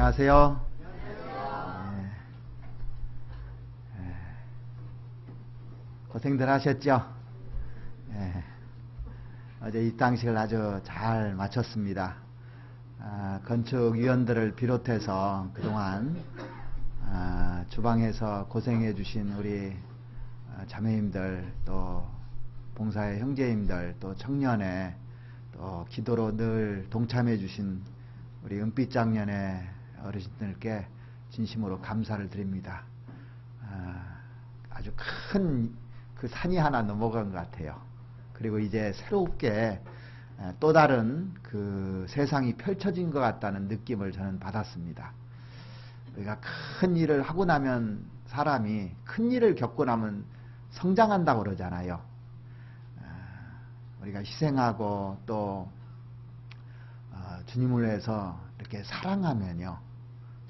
안녕하세요. 네. 고생들 하셨죠? 네. 어제 입당식을 아주 잘 마쳤습니다. 건축위원들을 비롯해서 그동안 주방에서 고생해 주신 우리 자매님들, 또 봉사의 형제님들, 또 청년회, 또 기도로 늘 동참해 주신 우리 은빛장년의 어르신들께 진심으로 감사를 드립니다. 아주 큰 그 산이 하나 넘어간 것 같아요. 그리고 이제 새롭게 또 다른 그 세상이 펼쳐진 것 같다는 느낌을 저는 받았습니다. 우리가 큰 일을 하고 나면 사람이 큰 일을 겪고 나면 성장한다고 그러잖아요. 우리가 희생하고 또 주님을 위해서 이렇게 사랑하면요,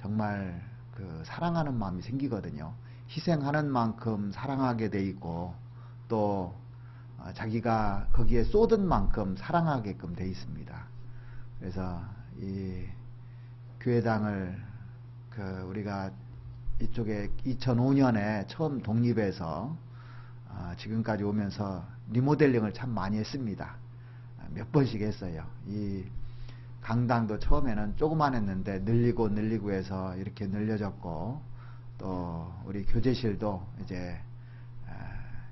정말 그 사랑하는 마음이 생기거든요. 희생하는 만큼 사랑하게 돼 있고, 또 자기가 거기에 쏟은 만큼 사랑하게끔 돼 있습니다. 그래서 이 교회당을 우리가 이쪽에 2005년에 처음 독립해서 지금까지 오면서 리모델링을 참 많이 했습니다. 몇 번씩 했어요. 이 강당도 처음에는 조그만했는데 늘리고 해서 이렇게 늘려졌고, 또 우리 교제실도 이제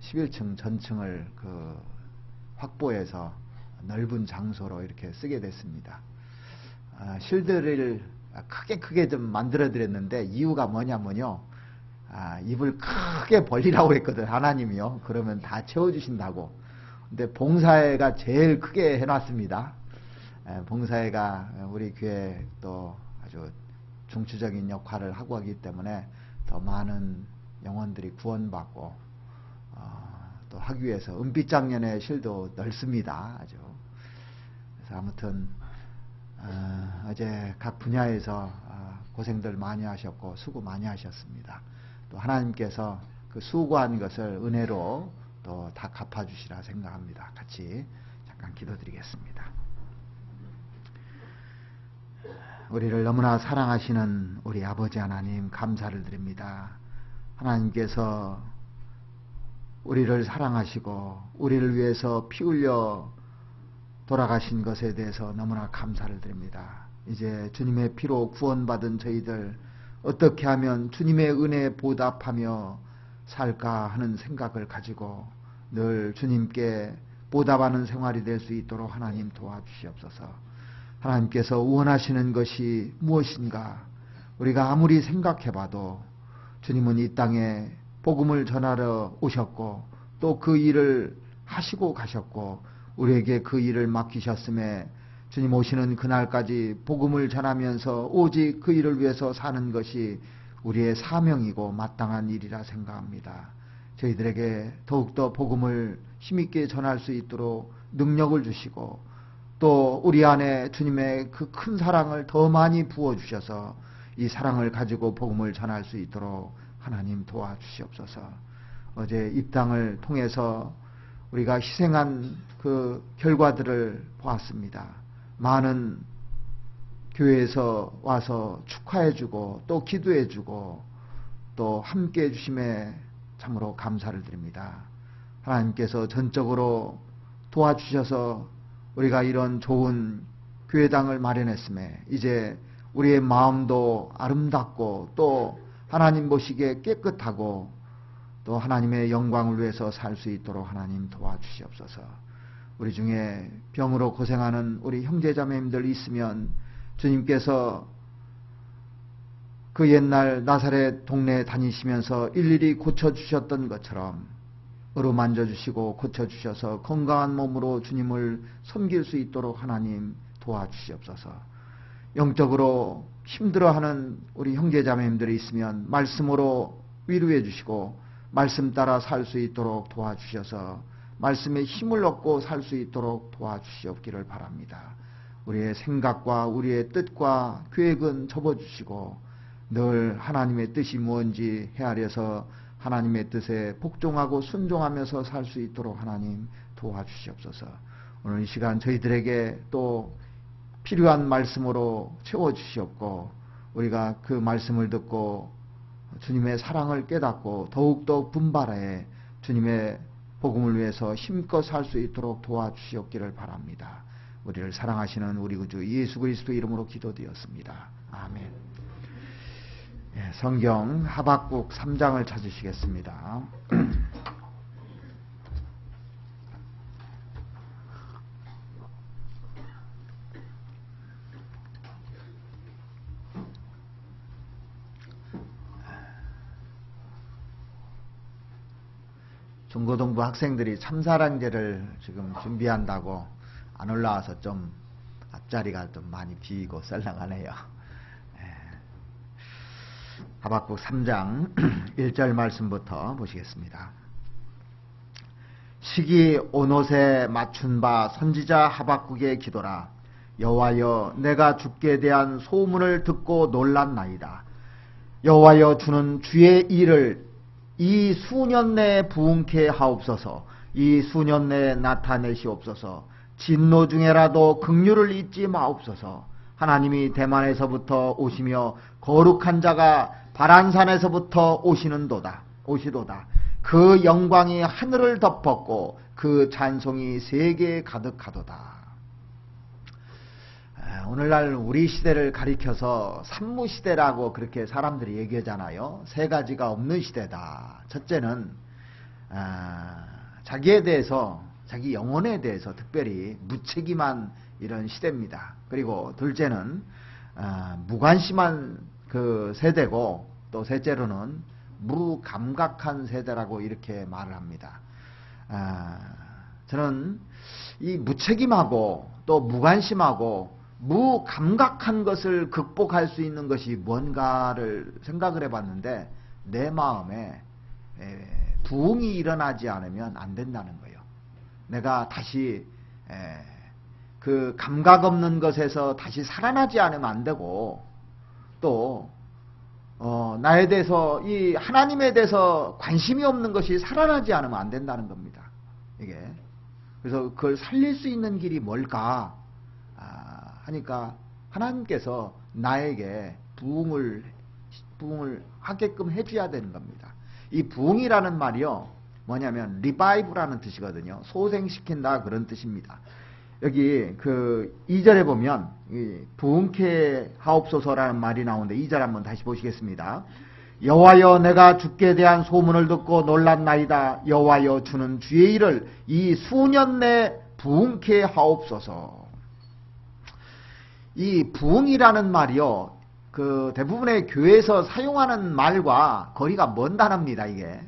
11층 전층을 확보해서 넓은 장소로 이렇게 쓰게 됐습니다. 실들을 크게 좀 만들어 드렸는데 이유가 뭐냐면요, 입을 크게 벌리라고 했거든, 하나님이요. 그러면 다 채워주신다고. 근데 봉사회가 제일 크게 해놨습니다. 봉사회가 우리 교회 또 아주 중추적인 역할을 하고 하기 때문에 더 많은 영혼들이 구원받고 또 하기 위해서 은빛장년의 실도 넓습니다. 아주. 그래서 아무튼 어제 각 분야에서 고생들 많이 하셨고 수고 많이 하셨습니다. 또 하나님께서 그 수고한 것을 은혜로 또 다 갚아주시라 생각합니다. 같이 잠깐 기도드리겠습니다. 우리를 너무나 사랑하시는 우리 아버지 하나님, 감사를 드립니다. 하나님께서 우리를 사랑하시고 우리를 위해서 피 흘려 돌아가신 것에 대해서 너무나 감사를 드립니다. 이제 주님의 피로 구원받은 저희들 어떻게 하면 주님의 은혜에 보답하며 살까 하는 생각을 가지고 늘 주님께 보답하는 생활이 될 수 있도록 하나님 도와주시옵소서. 하나님께서 원하시는 것이 무엇인가? 우리가 아무리 생각해봐도 주님은 이 땅에 복음을 전하러 오셨고 또 그 일을 하시고 가셨고 우리에게 그 일을 맡기셨음에 주님 오시는 그날까지 복음을 전하면서 오직 그 일을 위해서 사는 것이 우리의 사명이고 마땅한 일이라 생각합니다. 저희들에게 더욱더 복음을 힘있게 전할 수 있도록 능력을 주시고 또 우리 안에 주님의 그 큰 사랑을 더 많이 부어주셔서 이 사랑을 가지고 복음을 전할 수 있도록 하나님 도와주시옵소서. 어제 입당을 통해서 우리가 희생한 그 결과들을 보았습니다. 많은 교회에서 와서 축하해주고 또 기도해주고 또 함께 해주심에 참으로 감사를 드립니다. 하나님께서 전적으로 도와주셔서 우리가 이런 좋은 교회당을 마련했음에 이제 우리의 마음도 아름답고 또 하나님 보시기에 깨끗하고 또 하나님의 영광을 위해서 살 수 있도록 하나님 도와주시옵소서. 우리 중에 병으로 고생하는 우리 형제자매님들 있으면 주님께서 그 옛날 나사렛 동네에 다니시면서 일일이 고쳐주셨던 것처럼 어루만져 주시고 고쳐주셔서 건강한 몸으로 주님을 섬길 수 있도록 하나님 도와주시옵소서. 영적으로 힘들어하는 우리 형제자매님들이 있으면 말씀으로 위로해 주시고 말씀 따라 살 수 있도록 도와주셔서 말씀에 힘을 얻고 살 수 있도록 도와주시옵기를 바랍니다. 우리의 생각과 우리의 뜻과 계획은 접어주시고 늘 하나님의 뜻이 무엇인지 헤아려서 하나님의 뜻에 복종하고 순종하면서 살 수 있도록 하나님 도와주시옵소서. 오늘 이 시간 저희들에게 또 필요한 말씀으로 채워주시옵고 우리가 그 말씀을 듣고 주님의 사랑을 깨닫고 더욱더 분발해 주님의 복음을 위해서 힘껏 살 수 있도록 도와주시옵기를 바랍니다. 우리를 사랑하시는 우리 구주 예수 그리스도 이름으로 기도드렸습니다. 아멘. 성경 하박국 3장을 찾으시겠습니다. 중고등부 학생들이 참사랑제를 지금 준비한다고 안 올라와서 좀 앞자리가 좀 많이 비고 썰렁하네요. 하박국 3장 1절 말씀부터 보시겠습니다. 시기 온옷에 맞춘 바 선지자 하박국의 기도라. 여호와여, 내가 주께 대한 소문을 듣고 놀랐나이다. 여호와여, 주는 주의 일을 이 수년 내에 부응케 하옵소서. 이 수년 내에 나타내시옵소서. 진노 중에라도 긍휼을 잊지 마옵소서. 하나님이 대만에서부터 오시며 거룩한 자가 바란산에서부터 오시도다. 그 영광이 하늘을 덮었고 그 찬송이 세계에 가득하도다. 오늘날 우리 시대를 가리켜서 산무시대라고 그렇게 사람들이 얘기하잖아요. 세 가지가 없는 시대다. 첫째는 자기에 대해서, 자기 영혼에 대해서 특별히 무책임한 이런 시대입니다. 그리고 둘째는 무관심한 그 세대고, 또 셋째로는 무감각한 세대라고 이렇게 말을 합니다. 저는 이 무책임하고 또 무관심하고 무감각한 것을 극복할 수 있는 것이 뭔가를 생각을 해봤는데, 내 마음에 부흥이 일어나지 않으면 안 된다는 거예요. 내가 다시 그 감각 없는 것에서 다시 살아나지 않으면 안 되고, 또 나에 대해서, 이 하나님에 대해서 관심이 없는 것이 살아나지 않으면 안 된다는 겁니다. 이게 그래서 그걸 살릴 수 있는 길이 뭘까 하니까 하나님께서 나에게 부흥을 하게끔 해줘야 되는 겁니다. 이 부흥이라는 말이요, 뭐냐면 리바이브라는 뜻이거든요. 소생시킨다, 그런 뜻입니다. 여기 그 2절에 보면 부흥케 하옵소서라는 말이 나오는데, 2절 한번 다시 보시겠습니다. 여호와여, 내가 주께 대한 소문을 듣고 놀랐나이다. 여호와여, 주는 주의 일을 이 수년 내에 부흥케 하옵소서. 이 부흥이라는 말이요, 그 대부분의 교회에서 사용하는 말과 거리가 먼 단어입니다. 이게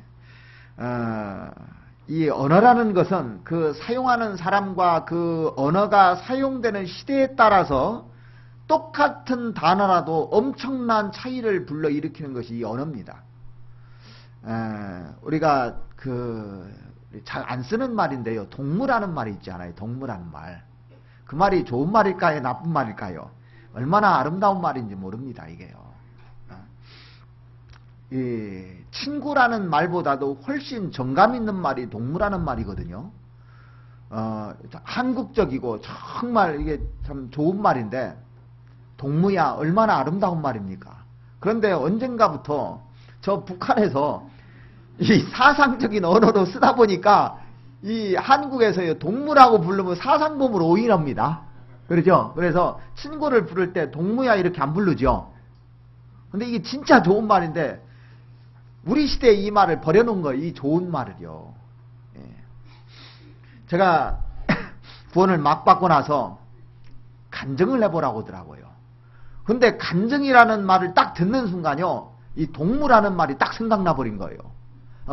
이 언어라는 것은 그 사용하는 사람과 그 언어가 사용되는 시대에 따라서 똑같은 단어라도 엄청난 차이를 불러일으키는 것이 이 언어입니다. 우리가 잘 안 쓰는 말인데요, 동무라는 말이 있잖아요. 동무라는 말. 그 말이 좋은 말일까요, 나쁜 말일까요? 얼마나 아름다운 말인지 모릅니다, 이게요. 이 친구라는 말보다도 훨씬 정감 있는 말이 동무라는 말이거든요. 한국적이고 정말 이게 참 좋은 말인데, 동무야, 얼마나 아름다운 말입니까? 그런데 언젠가부터 저 북한에서 이 사상적인 언어로 쓰다 보니까 이 한국에서요, 동무라고 부르면 사상범으로 오인합니다. 그렇죠? 그래서 친구를 부를 때 동무야 이렇게 안 부르죠. 근데 이게 진짜 좋은 말인데, 우리 시대에 이 말을 버려놓은 거예요. 이 좋은 말을요. 제가 구원을 막 받고 나서 간증을 해보라고 하더라고요. 근데 간증이라는 말을 딱 듣는 순간요, 이 동무라는 말이 딱 생각나 버린 거예요.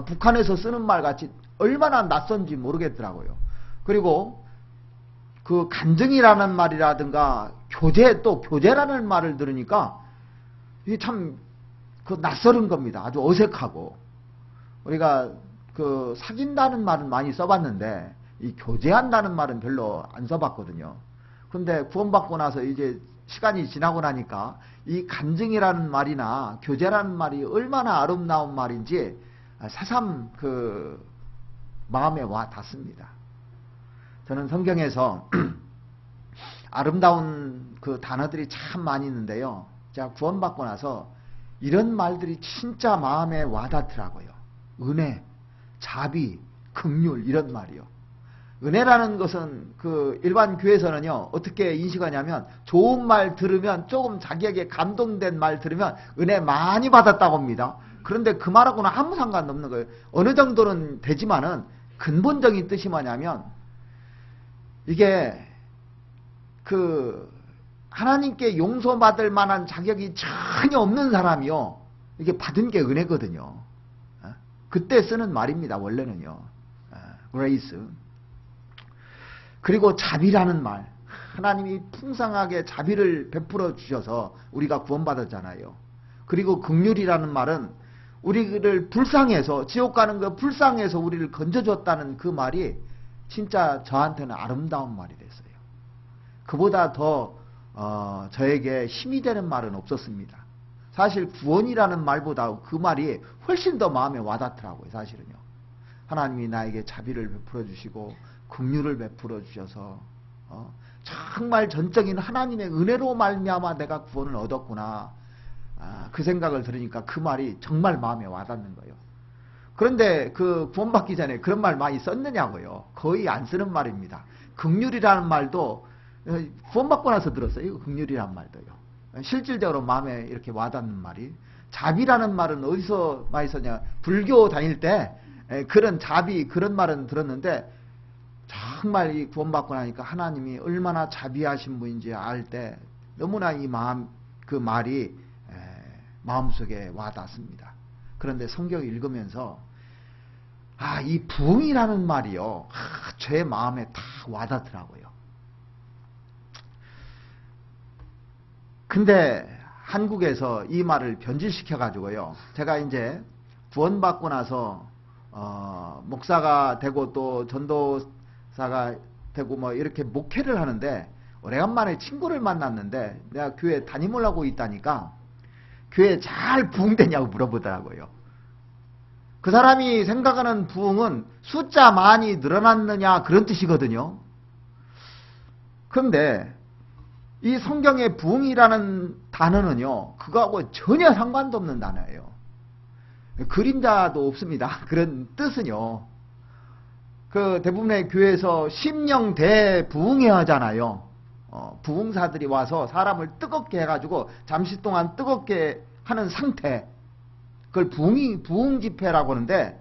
북한에서 쓰는 말 같이 얼마나 낯선지 모르겠더라고요. 그리고 그 간증이라는 말이라든가 교제, 또 교제라는 말을 들으니까 이게 참 그 낯설은 겁니다. 아주 어색하고. 우리가 그 사귄다는 말은 많이 써봤는데 이 교제한다는 말은 별로 안 써봤거든요. 근데 구원받고 나서 이제 시간이 지나고 나니까 이 간증이라는 말이나 교제라는 말이 얼마나 아름다운 말인지 새삼 그 마음에 와 닿습니다. 저는 성경에서 아름다운 그 단어들이 참 많이 있는데요, 제가 구원받고 나서 이런 말들이 진짜 마음에 와닿더라고요. 은혜, 자비, 긍휼 이런 말이요. 은혜라는 것은 그 일반 교회에서는요 어떻게 인식하냐면 좋은 말 들으면 조금 자기에게 감동된 말 들으면 은혜 많이 받았다고 합니다. 그런데 그 말하고는 아무 상관없는 거예요. 어느 정도는 되지만은 근본적인 뜻이 뭐냐면 이게 그 하나님께 용서받을 만한 자격이 전혀 없는 사람이요 이게 받은 게 은혜거든요. 그때 쓰는 말입니다. 원래는요. grace. 그리고 자비라는 말. 하나님이 풍성하게 자비를 베풀어 주셔서 우리가 구원받았잖아요. 그리고 긍휼이라는 말은 우리를 불쌍해서 지옥 가는 거 불쌍해서 우리를 건져줬다는 그 말이 진짜 저한테는 아름다운 말이 됐어요. 그보다 더 저에게 힘이 되는 말은 없었습니다. 사실 구원이라는 말보다 그 말이 훨씬 더 마음에 와닿더라고요. 사실은요. 하나님이 나에게 자비를 베풀어 주시고 긍휼을 베풀어 주셔서 정말 전적인 하나님의 은혜로 말미암아 내가 구원을 얻었구나. 그 생각을 들으니까 그 말이 정말 마음에 와닿는 거예요. 그런데 그 구원받기 전에 그런 말 많이 썼느냐고요. 거의 안 쓰는 말입니다. 긍휼이라는 말도 구원받고 나서 들었어요. 긍휼이라는 말도요. 실질적으로 마음에 이렇게 와닿는 말이. 자비라는 말은 어디서 많이 썼냐. 불교 다닐 때 그런 자비 그런 말은 들었는데 정말 이 구원받고 나니까 하나님이 얼마나 자비하신 분인지 알 때 너무나 이 마음 그 말이 마음속에 와닿습니다. 그런데 성경 읽으면서 이 부흥이라는 말이요 제 마음에 다 와닿더라고요. 근데 한국에서 이 말을 변질시켜 가지고요 제가 이제 구원받고 나서 목사가 되고 또 전도사가 되고 뭐 이렇게 목회를 하는데 오래간만에 친구를 만났는데 내가 교회 담임을 하고 있다니까 교회 잘 부흥되냐고 물어보더라고요. 그 사람이 생각하는 부흥은 숫자 많이 늘어났느냐 그런 뜻이거든요. 그런데 이 성경의 부흥이라는 단어는요 그거하고 전혀 상관도 없는 단어예요. 그림자도 없습니다. 그런 뜻은요. 그 대부분의 교회에서 심령 대부흥회 하잖아요. 부흥사들이 와서 사람을 뜨겁게 해가지고 잠시 동안 뜨겁게 하는 상태. 그걸 부흥 집회라고 하는데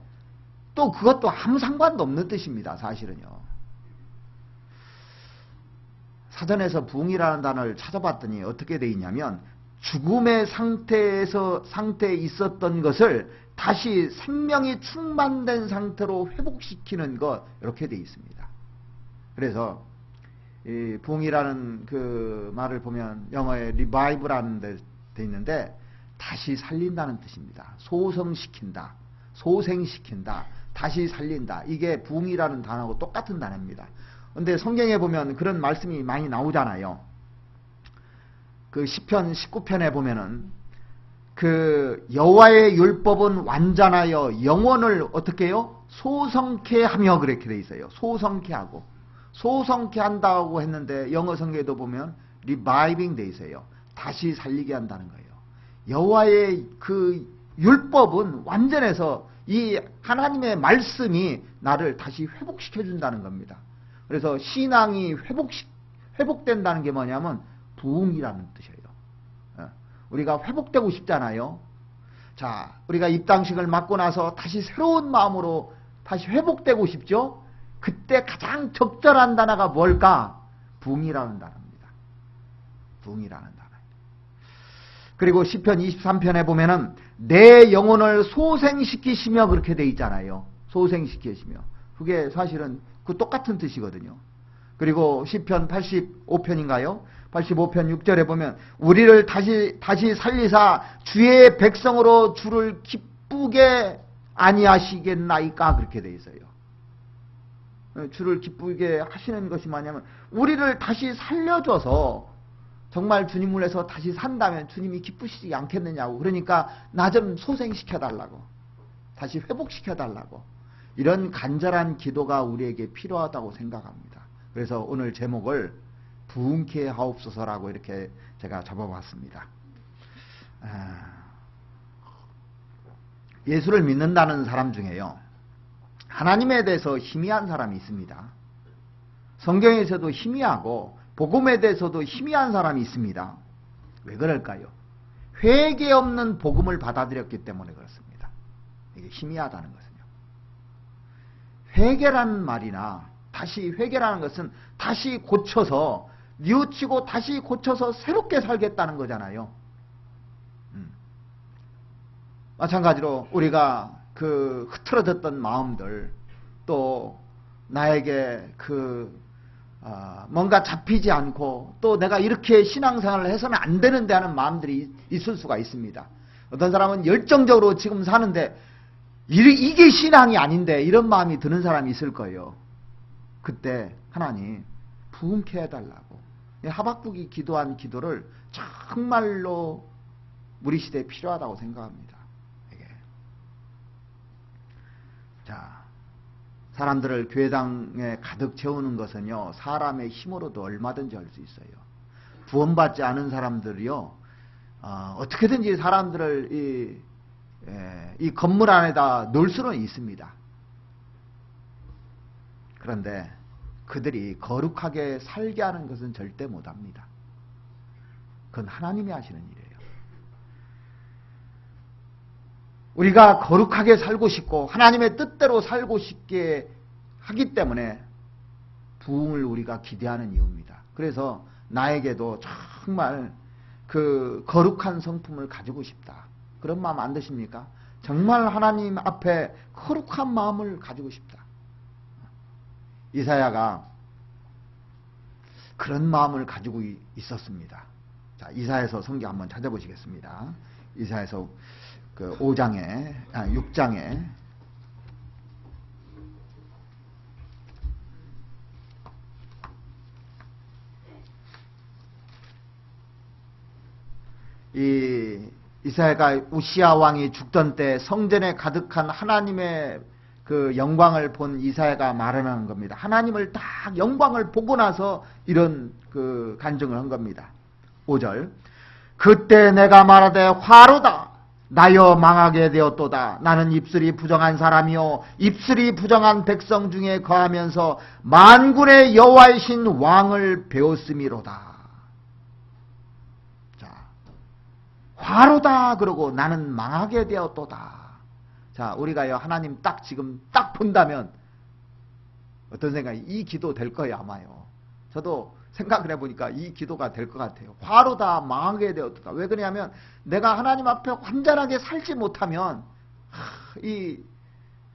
또 그것도 아무 상관도 없는 뜻입니다. 사실은요. 사전에서 부흥이라는 단어를 찾아봤더니 어떻게 되어 있냐면 죽음의 상태에 있었던 것을 다시 생명이 충만된 상태로 회복시키는 것 이렇게 되어 있습니다. 그래서 이 부흥이라는 그 말을 보면 영어에 revive라는 데 돼 있는데 다시 살린다는 뜻입니다. 소성시킨다, 소생시킨다, 다시 살린다. 이게 부흥이라는 단어하고 똑같은 단어입니다. 근데 성경에 보면 그런 말씀이 많이 나오잖아요. 그 시편 19편에 보면은 그 여호와의 율법은 완전하여 영혼을 어떻게 해요? 소성케 하며 그렇게 돼 있어요. 소성케 하고. 소성케 한다고 했는데 영어 성경에도 보면 reviving 돼 있어요. 다시 살리게 한다는 거예요. 여호와의 그 율법은 완전해서 이 하나님의 말씀이 나를 다시 회복시켜 준다는 겁니다. 그래서 신앙이 회복된다는 게 뭐냐면 부흥이라는 뜻이에요. 우리가 회복되고 싶잖아요. 자, 우리가 입당식을 맞고 나서 다시 새로운 마음으로 다시 회복되고 싶죠? 그때 가장 적절한 단어가 뭘까? 부흥이라는 단어입니다. 부흥이라는 단어. 그리고 시편 23편에 보면은 내 영혼을 소생시키시며 그렇게 돼 있잖아요. 소생시키시며. 그게 사실은 그 똑같은 뜻이거든요. 그리고 시편 85편인가요? 85편 6절에 보면 우리를 다시 살리사 주의 백성으로 주를 기쁘게 아니하시겠나이까 그렇게 돼 있어요. 주를 기쁘게 하시는 것이 뭐냐면 우리를 다시 살려줘서 정말 주님을 위해서 다시 산다면 주님이 기쁘시지 않겠느냐고. 그러니까 나 좀 소생시켜달라고, 다시 회복시켜달라고, 이런 간절한 기도가 우리에게 필요하다고 생각합니다. 그래서 오늘 제목을 부흥케 하옵소서라고 이렇게 제가 잡아봤습니다. 예수를 믿는다는 사람 중에요, 하나님에 대해서 희미한 사람이 있습니다. 성경에서도 희미하고 복음에 대해서도 희미한 사람이 있습니다. 왜 그럴까요? 회개 없는 복음을 받아들였기 때문에 그렇습니다. 이게 희미하다는 것은요. 회개라는 말이나 다시 회개라는 것은 다시 고쳐서 뉘우치고 다시 고쳐서 새롭게 살겠다는 거잖아요. 마찬가지로 우리가 그 흐트러졌던 마음들, 또 나에게 뭔가 잡히지 않고 또 내가 이렇게 신앙생활을 해서는 안 되는데 하는 마음들이 있을 수가 있습니다. 어떤 사람은 열정적으로 지금 사는데 이게 신앙이 아닌데 이런 마음이 드는 사람이 있을 거예요. 그때 하나님 부흥케 해달라고, 하박국이 기도한 기도를 정말로 우리 시대에 필요하다고 생각합니다. 이게. 자, 사람들을 교회당에 가득 채우는 것은요, 사람의 힘으로도 얼마든지 할 수 있어요. 구원받지 않은 사람들이요, 어떻게든지 사람들을 이 건물 안에다 넣을 수는 있습니다. 그런데 그들이 거룩하게 살게 하는 것은 절대 못합니다. 그건 하나님이 하시는 일이에요. 우리가 거룩하게 살고 싶고 하나님의 뜻대로 살고 싶게 하기 때문에 부흥을 우리가 기대하는 이유입니다. 그래서 나에게도 정말 그 거룩한 성품을 가지고 싶다, 그런 마음 안 드십니까? 정말 하나님 앞에 거룩한 마음을 가지고 싶다. 이사야가 그런 마음을 가지고 있었습니다. 자, 이사야서 성경 한번 찾아보시겠습니다. 이사야서 6장에 이사야가 우시야 왕이 죽던 때 성전에 가득한 하나님의 그 영광을 본 이사야가 말하는 겁니다. 하나님을 딱 영광을 보고 나서 이런 그 간증을 한 겁니다. 5절. 그때 내가 말하되 화로다, 나여 망하게 되었도다. 나는 입술이 부정한 사람이요 입술이 부정한 백성 중에 거하면서 만군의 여호와이신 왕을 배웠음이로다. 자, 화로다 그러고 나는 망하게 되었도다. 자, 우리가요, 하나님 지금 딱 본다면 어떤 생각이, 이 기도 될 거예요, 아마요. 저도 생각을 해보니까 이 기도가 될 것 같아요. 화로다, 망하게 되었다. 왜 그러냐면 내가 하나님 앞에 완전하게 살지 못하면 이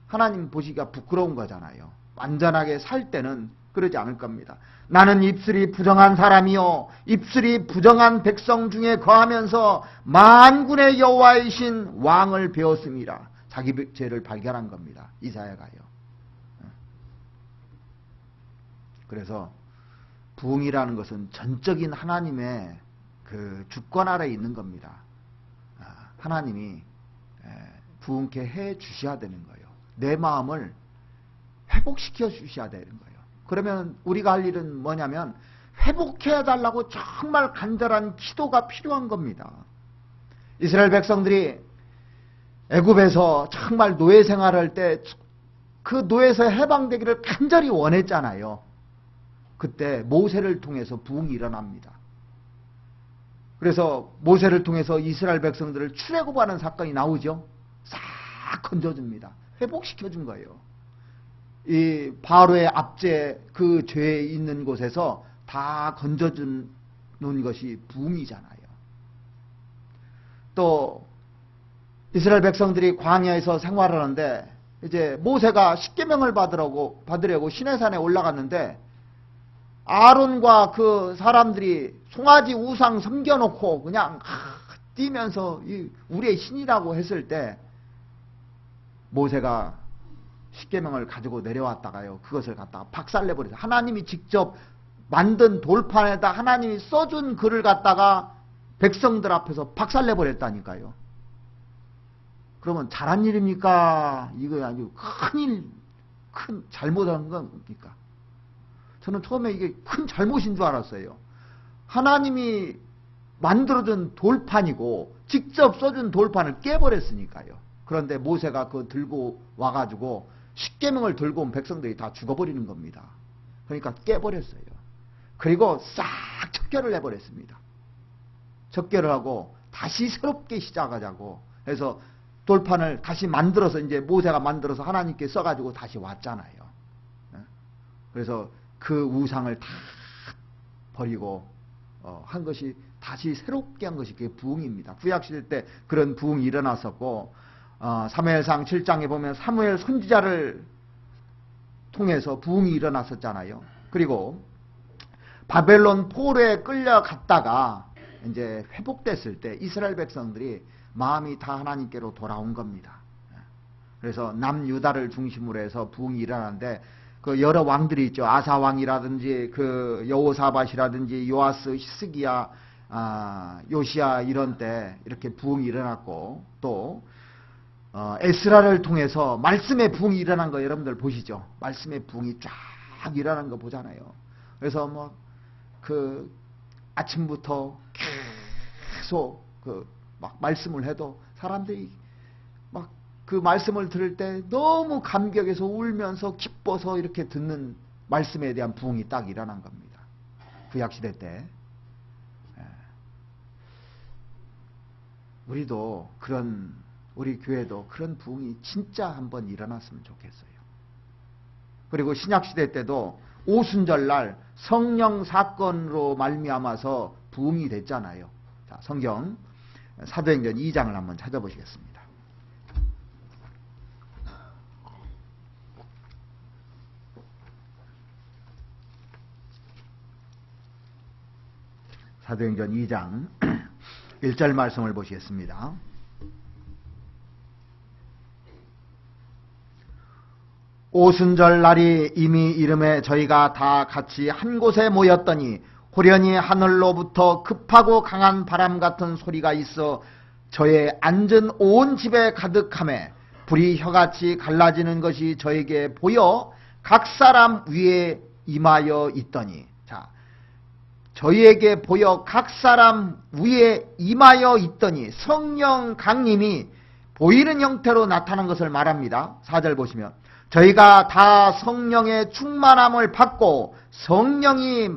하나님 보시기가 부끄러운 거잖아요. 완전하게 살 때는 그러지 않을 겁니다. 나는 입술이 부정한 사람이요 입술이 부정한 백성 중에 거하면서 만군의 여호와이신 왕을 배웠음이라. 자기 죄를 발견한 겁니다, 이사야가요. 그래서 부흥이라는 것은 전적인 하나님의 그 주권 아래에 있는 겁니다. 하나님이 부흥케 해 주셔야 되는 거예요. 내 마음을 회복시켜 주셔야 되는 거예요. 그러면 우리가 할 일은 뭐냐면 회복해 달라고 정말 간절한 기도가 필요한 겁니다. 이스라엘 백성들이 애굽에서 정말 노예 생활할 때 그 노예에서 해방되기를 간절히 원했잖아요. 그때 모세를 통해서 부흥이 일어납니다. 그래서 모세를 통해서 이스라엘 백성들을 출애굽하는 사건이 나오죠. 싹 건져줍니다. 회복시켜준 거예요. 이 바로의 압제, 그 죄에 있는 곳에서 다 건져준 것이 부흥이잖아요. 또 이스라엘 백성들이 광야에서 생활하는데 이제 모세가 십계명을 받으려고 시내산에 올라갔는데 아론과 그 사람들이 송아지 우상 섬겨놓고 그냥 뛰면서 우리의 신이라고 했을 때 모세가 십계명을 가지고 내려왔다가요, 그것을 갖다가 박살내버려서 하나님이 직접 만든 돌판에다 하나님이 써준 글을 갖다가 백성들 앞에서 박살내버렸다니까요. 그러면 잘한 일입니까? 이거 아주 큰 잘못한 겁니까? 저는 처음에 이게 큰 잘못인 줄 알았어요. 하나님이 만들어준 돌판이고 직접 쏘준 돌판을 깨버렸으니까요. 그런데 모세가 그거 들고 와가지고 십계명을 들고 온 백성들이 다 죽어버리는 겁니다. 그러니까 깨버렸어요. 그리고 싹 척결을 해버렸습니다. 척결을 하고 다시 새롭게 시작하자고 해서 돌판을 다시 만들어서 이제 모세가 만들어서 하나님께 써가지고 다시 왔잖아요. 그래서 그 우상을 다 버리고 한 것이 다시 새롭게 한 것이 그게 부흥입니다. 구약시대 때 그런 부흥이 일어났었고 사무엘상 7장에 보면 사무엘 선지자를 통해서 부흥이 일어났었잖아요. 그리고 바벨론 포로에 끌려갔다가 이제 회복됐을 때 이스라엘 백성들이 마음이 다 하나님께로 돌아온 겁니다. 그래서 남유다를 중심으로 해서 부흥이 일어나는데 그 여러 왕들이 있죠. 아사 왕이라든지 그 여호사밧이라든지 요아스, 히스기야, 요시야 이런 때 이렇게 부흥이 일어났고 또 에스라를 통해서 말씀의 부흥이 일어난 거 여러분들 보시죠. 말씀의 부흥이 쫙 일어난 거 보잖아요. 그래서 뭐 그 아침부터 계속 그 막 말씀을 해도 사람들이 막 그 말씀을 들을 때 너무 감격해서 울면서 기뻐서 이렇게 듣는 말씀에 대한 부흥이 딱 일어난 겁니다. 구약시대 때. 우리도 그런 우리 교회도 그런 부흥이 진짜 한번 일어났으면 좋겠어요. 그리고 신약시대 때도 오순절날 성령 사건으로 말미암아서 부흥이 됐잖아요. 자, 성경 사도행전 2장을 한번 찾아보시겠습니다. 사도행전 2장 1절 말씀을 보시겠습니다. 오순절 날이 이미 이름에 저희가 다 같이 한 곳에 모였더니 호련히 하늘로부터 급하고 강한 바람 같은 소리가 있어 저의 앉은 온 집에 가득하매 불이 혀같이 갈라지는 것이 저에게 보여 각 사람 위에 임하여 있더니, 자, 저희에게 보여 각 사람 위에 임하여 있더니 성령 강림이 보이는 형태로 나타난 것을 말합니다. 4절 보시면 저희가 다 성령의 충만함을 받고 성령이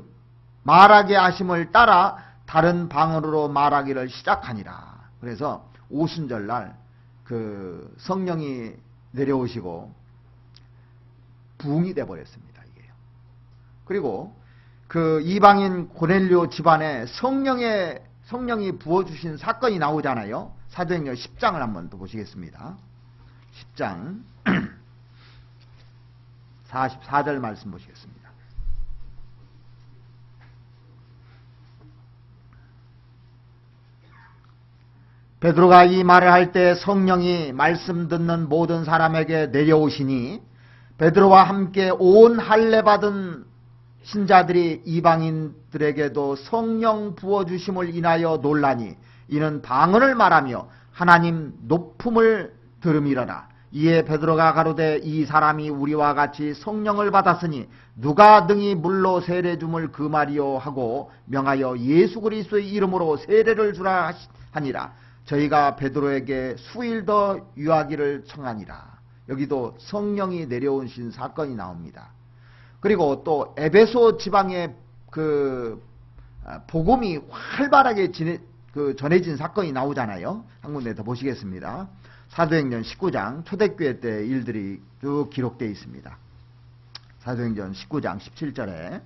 말하게 하심을 따라 다른 방언으로 말하기를 시작하니라. 그래서 오순절날 그 성령이 내려오시고 부흥이 되어버렸습니다. 이게요. 그리고 그 이방인 고넬료 집안에 성령이 부어주신 사건이 나오잖아요. 사도행전 10장을 한번 또 보시겠습니다. 10장 44절 말씀 보시겠습니다. 베드로가 이 말을 할 때 성령이 말씀 듣는 모든 사람에게 내려오시니 베드로와 함께 온 할례 받은 신자들이 이방인들에게도 성령 부어주심을 인하여 놀라니 이는 방언을 말하며 하나님 높음을 들음이러라. 이에 베드로가 가로되 이 사람이 우리와 같이 성령을 받았으니 누가 능히 물로 세례 줌을 그 말이요 하고 명하여 예수 그리스도의 이름으로 세례를 주라 하니라. 저희가 베드로에게 수일 더 유하기를 청하니라. 여기도 성령이 내려오신 사건이 나옵니다. 그리고 또 에베소 지방의 그 복음이 활발하게 전해진 사건이 나오잖아요. 한 군데 더 보시겠습니다. 사도행전 19장 초대교회 때 일들이 쭉 기록되어 있습니다. 사도행전 19장 17절에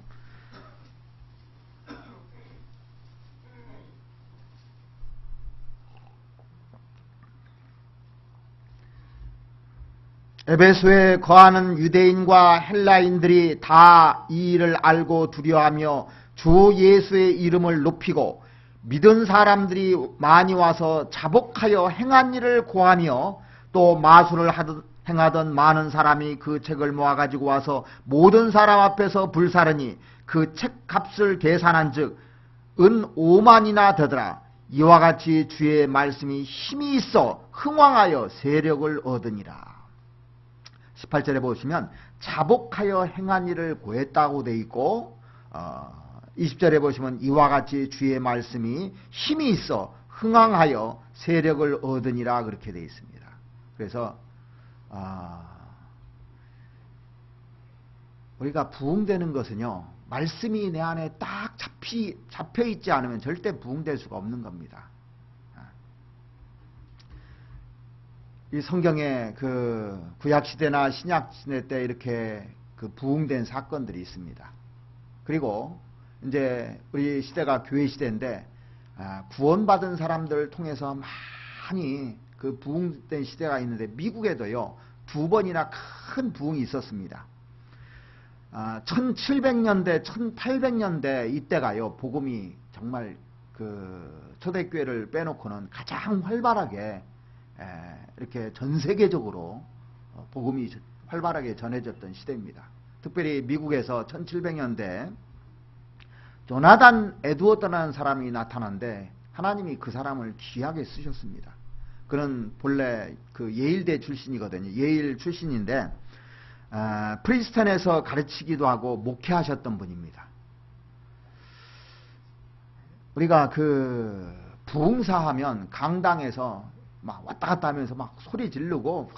에베소에 거하는 유대인과 헬라인들이 다 이 일을 알고 두려워하며 주 예수의 이름을 높이고 믿은 사람들이 많이 와서 자복하여 행한 일을 고하며 또 마술을 행하던 많은 사람이 그 책을 모아가지고 와서 모든 사람 앞에서 불사르니 그 책 값을 계산한 즉 은 5만이나 되더라. 이와 같이 주의 말씀이 힘이 있어 흥왕하여 세력을 얻으니라. 18절에 보시면 자복하여 행한 일을 고했다고 돼 있고 20절에 보시면 이와 같이 주의 말씀이 힘이 있어 흥왕하여 세력을 얻으니라 그렇게 되어 있습니다. 그래서 우리가 부흥되는 것은요, 말씀이 내 안에 딱 잡혀 있지 않으면 절대 부흥될 수가 없는 겁니다. 이 성경에 그 구약 시대나 신약 시대 때 이렇게 그 부흥된 사건들이 있습니다. 그리고 이제 우리 시대가 교회 시대인데 구원받은 사람들을 통해서 많이 그 부흥된 시대가 있는데, 미국에도요 2번이나 큰 부흥이 있었습니다. 1700년대, 1800년대 이때가요, 복음이 정말 그 초대교회를 빼놓고는 가장 활발하게 이렇게 전 세계적으로 복음이 활발하게 전해졌던 시대입니다. 특별히 미국에서 1700년대 조나단 에드워드라는 사람이 나타났는데, 하나님이 그 사람을 귀하게 쓰셨습니다. 그는 본래 그 예일대 출신이거든요. 예일 출신인데 프린스턴에서 가르치기도 하고 목회하셨던 분입니다. 우리가 그 부흥사하면 강당에서 막 왔다 갔다 하면서 막 소리 지르고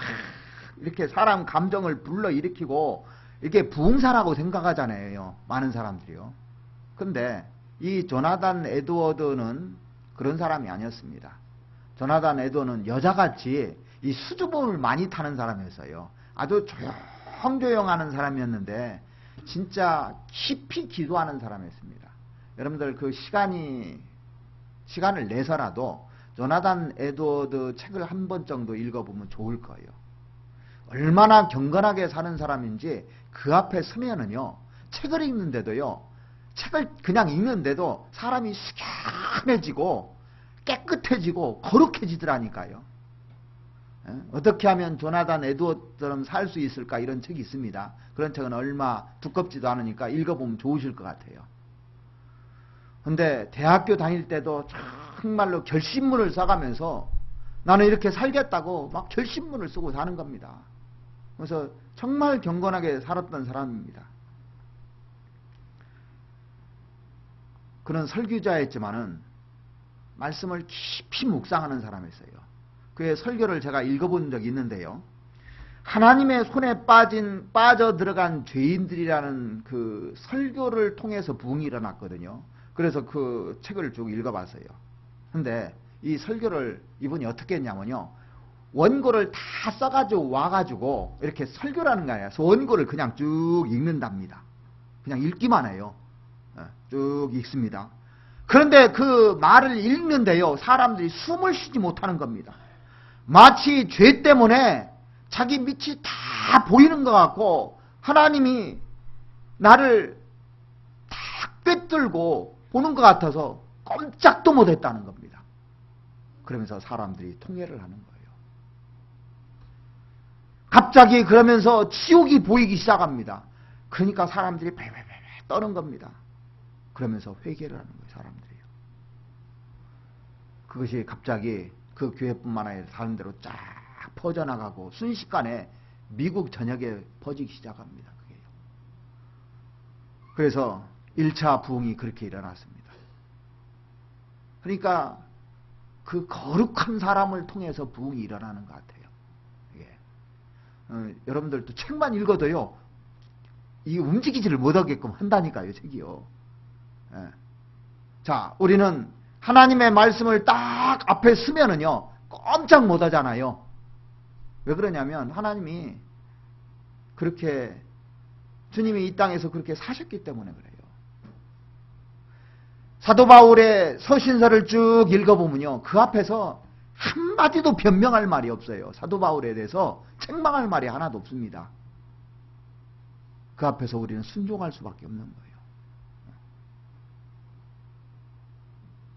이렇게 사람 감정을 불러일으키고 이렇게 부흥사라고 생각하잖아요, 많은 사람들이요. 근데 이 조나단 에드워드는 그런 사람이 아니었습니다. 조나단 에드워드는 여자같이 이 수줍음을 많이 타는 사람이었어요. 아주 조용조용하는 사람이었는데 진짜 깊이 기도하는 사람이었습니다. 여러분들 그 시간을 내서라도 조나단 에드워드 책을 한 번 정도 읽어보면 좋을 거예요. 얼마나 경건하게 사는 사람인지 그 앞에 서면은요, 책을 읽는데도요, 책을 그냥 읽는데도 사람이 숙연해지고 깨끗해지고 거룩해지더라니까요. 어떻게 하면 조나단 에드워드처럼 살 수 있을까, 이런 책이 있습니다. 그런 책은 얼마 두껍지도 않으니까 읽어보면 좋으실 것 같아요. 근데 대학교 다닐 때도 정말로 결심문을 써가면서 나는 이렇게 살겠다고 막 결심문을 쓰고 사는 겁니다. 그래서 정말 경건하게 살았던 사람입니다. 그는 설교자였지만은 말씀을 깊이 묵상하는 사람이었어요. 그의 설교를 제가 읽어본 적이 있는데요, 하나님의 손에 빠져 들어간 죄인들이라는 그 설교를 통해서 부흥이 일어났거든요. 그래서 그 책을 쭉 읽어봤어요. 근데 이 설교를 이분이 어떻게 했냐면요, 원고를 다 써가지고 와가지고 이렇게 설교라는 거 아니야. 원고를 그냥 쭉 읽는답니다. 그냥 읽기만 해요. 쭉 읽습니다. 그런데 그 말을 읽는데요, 사람들이 숨을 쉬지 못하는 겁니다. 마치 죄 때문에 자기 밑이 다 보이는 것 같고 하나님이 나를 다 꿰뚫고 보는 것 같아서 꼼짝도 못했다는 겁니다. 그러면서 사람들이 통회를 하는 거예요. 갑자기 그러면서 지옥이 보이기 시작합니다. 그러니까 사람들이 배배배 떠는 겁니다. 그러면서 회개를 하는 거예요, 사람들이요. 그것이 갑자기 그 교회뿐만 아니라 다른 데로 쫙 퍼져나가고 순식간에 미국 전역에 퍼지기 시작합니다. 그게요. 그래서 1차 부흥이 그렇게 일어났습니다. 그러니까 그 거룩한 사람을 통해서 부흥이 일어나는 것 같아요. 여러분들도 책만 읽어도요, 이 움직이지를 못하게끔 한다니까요, 책이요. 자, 우리는 하나님의 말씀을 딱 앞에 쓰면은요, 꼼짝 못 하잖아요. 왜 그러냐면 하나님이 그렇게, 주님이 이 땅에서 그렇게 사셨기 때문에 그래요. 사도 바울의 서신서를 쭉 읽어보면요, 그 앞에서 한마디도 변명할 말이 없어요. 사도 바울에 대해서 책망할 말이 하나도 없습니다. 그 앞에서 우리는 순종할 수밖에 없는 거예요.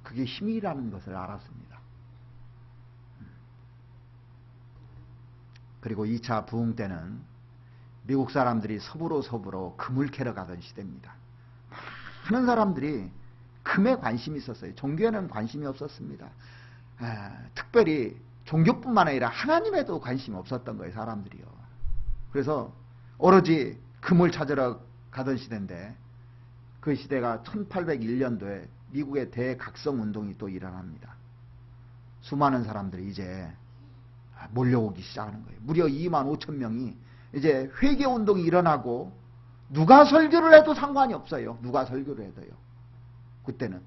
그게 힘이라는 것을 알았습니다. 그리고 2차 부흥 때는 미국 사람들이 서부로 금을 캐러 가던 시대입니다. 많은 사람들이 금에 관심이 있었어요. 종교에는 관심이 없었습니다. 특별히 종교뿐만 아니라 하나님에도 관심이 없었던 거예요, 사람들이요. 그래서 오로지 금을 찾으러 가던 시대인데, 그 시대가 1801년도에 미국의 대각성 운동이 또 일어납니다. 수많은 사람들이 이제 몰려오기 시작하는 거예요. 무려 2만 5천 명이 이제 회개 운동이 일어나고 누가 설교를 해도 상관이 없어요. 누가 설교를 해도요. 그때는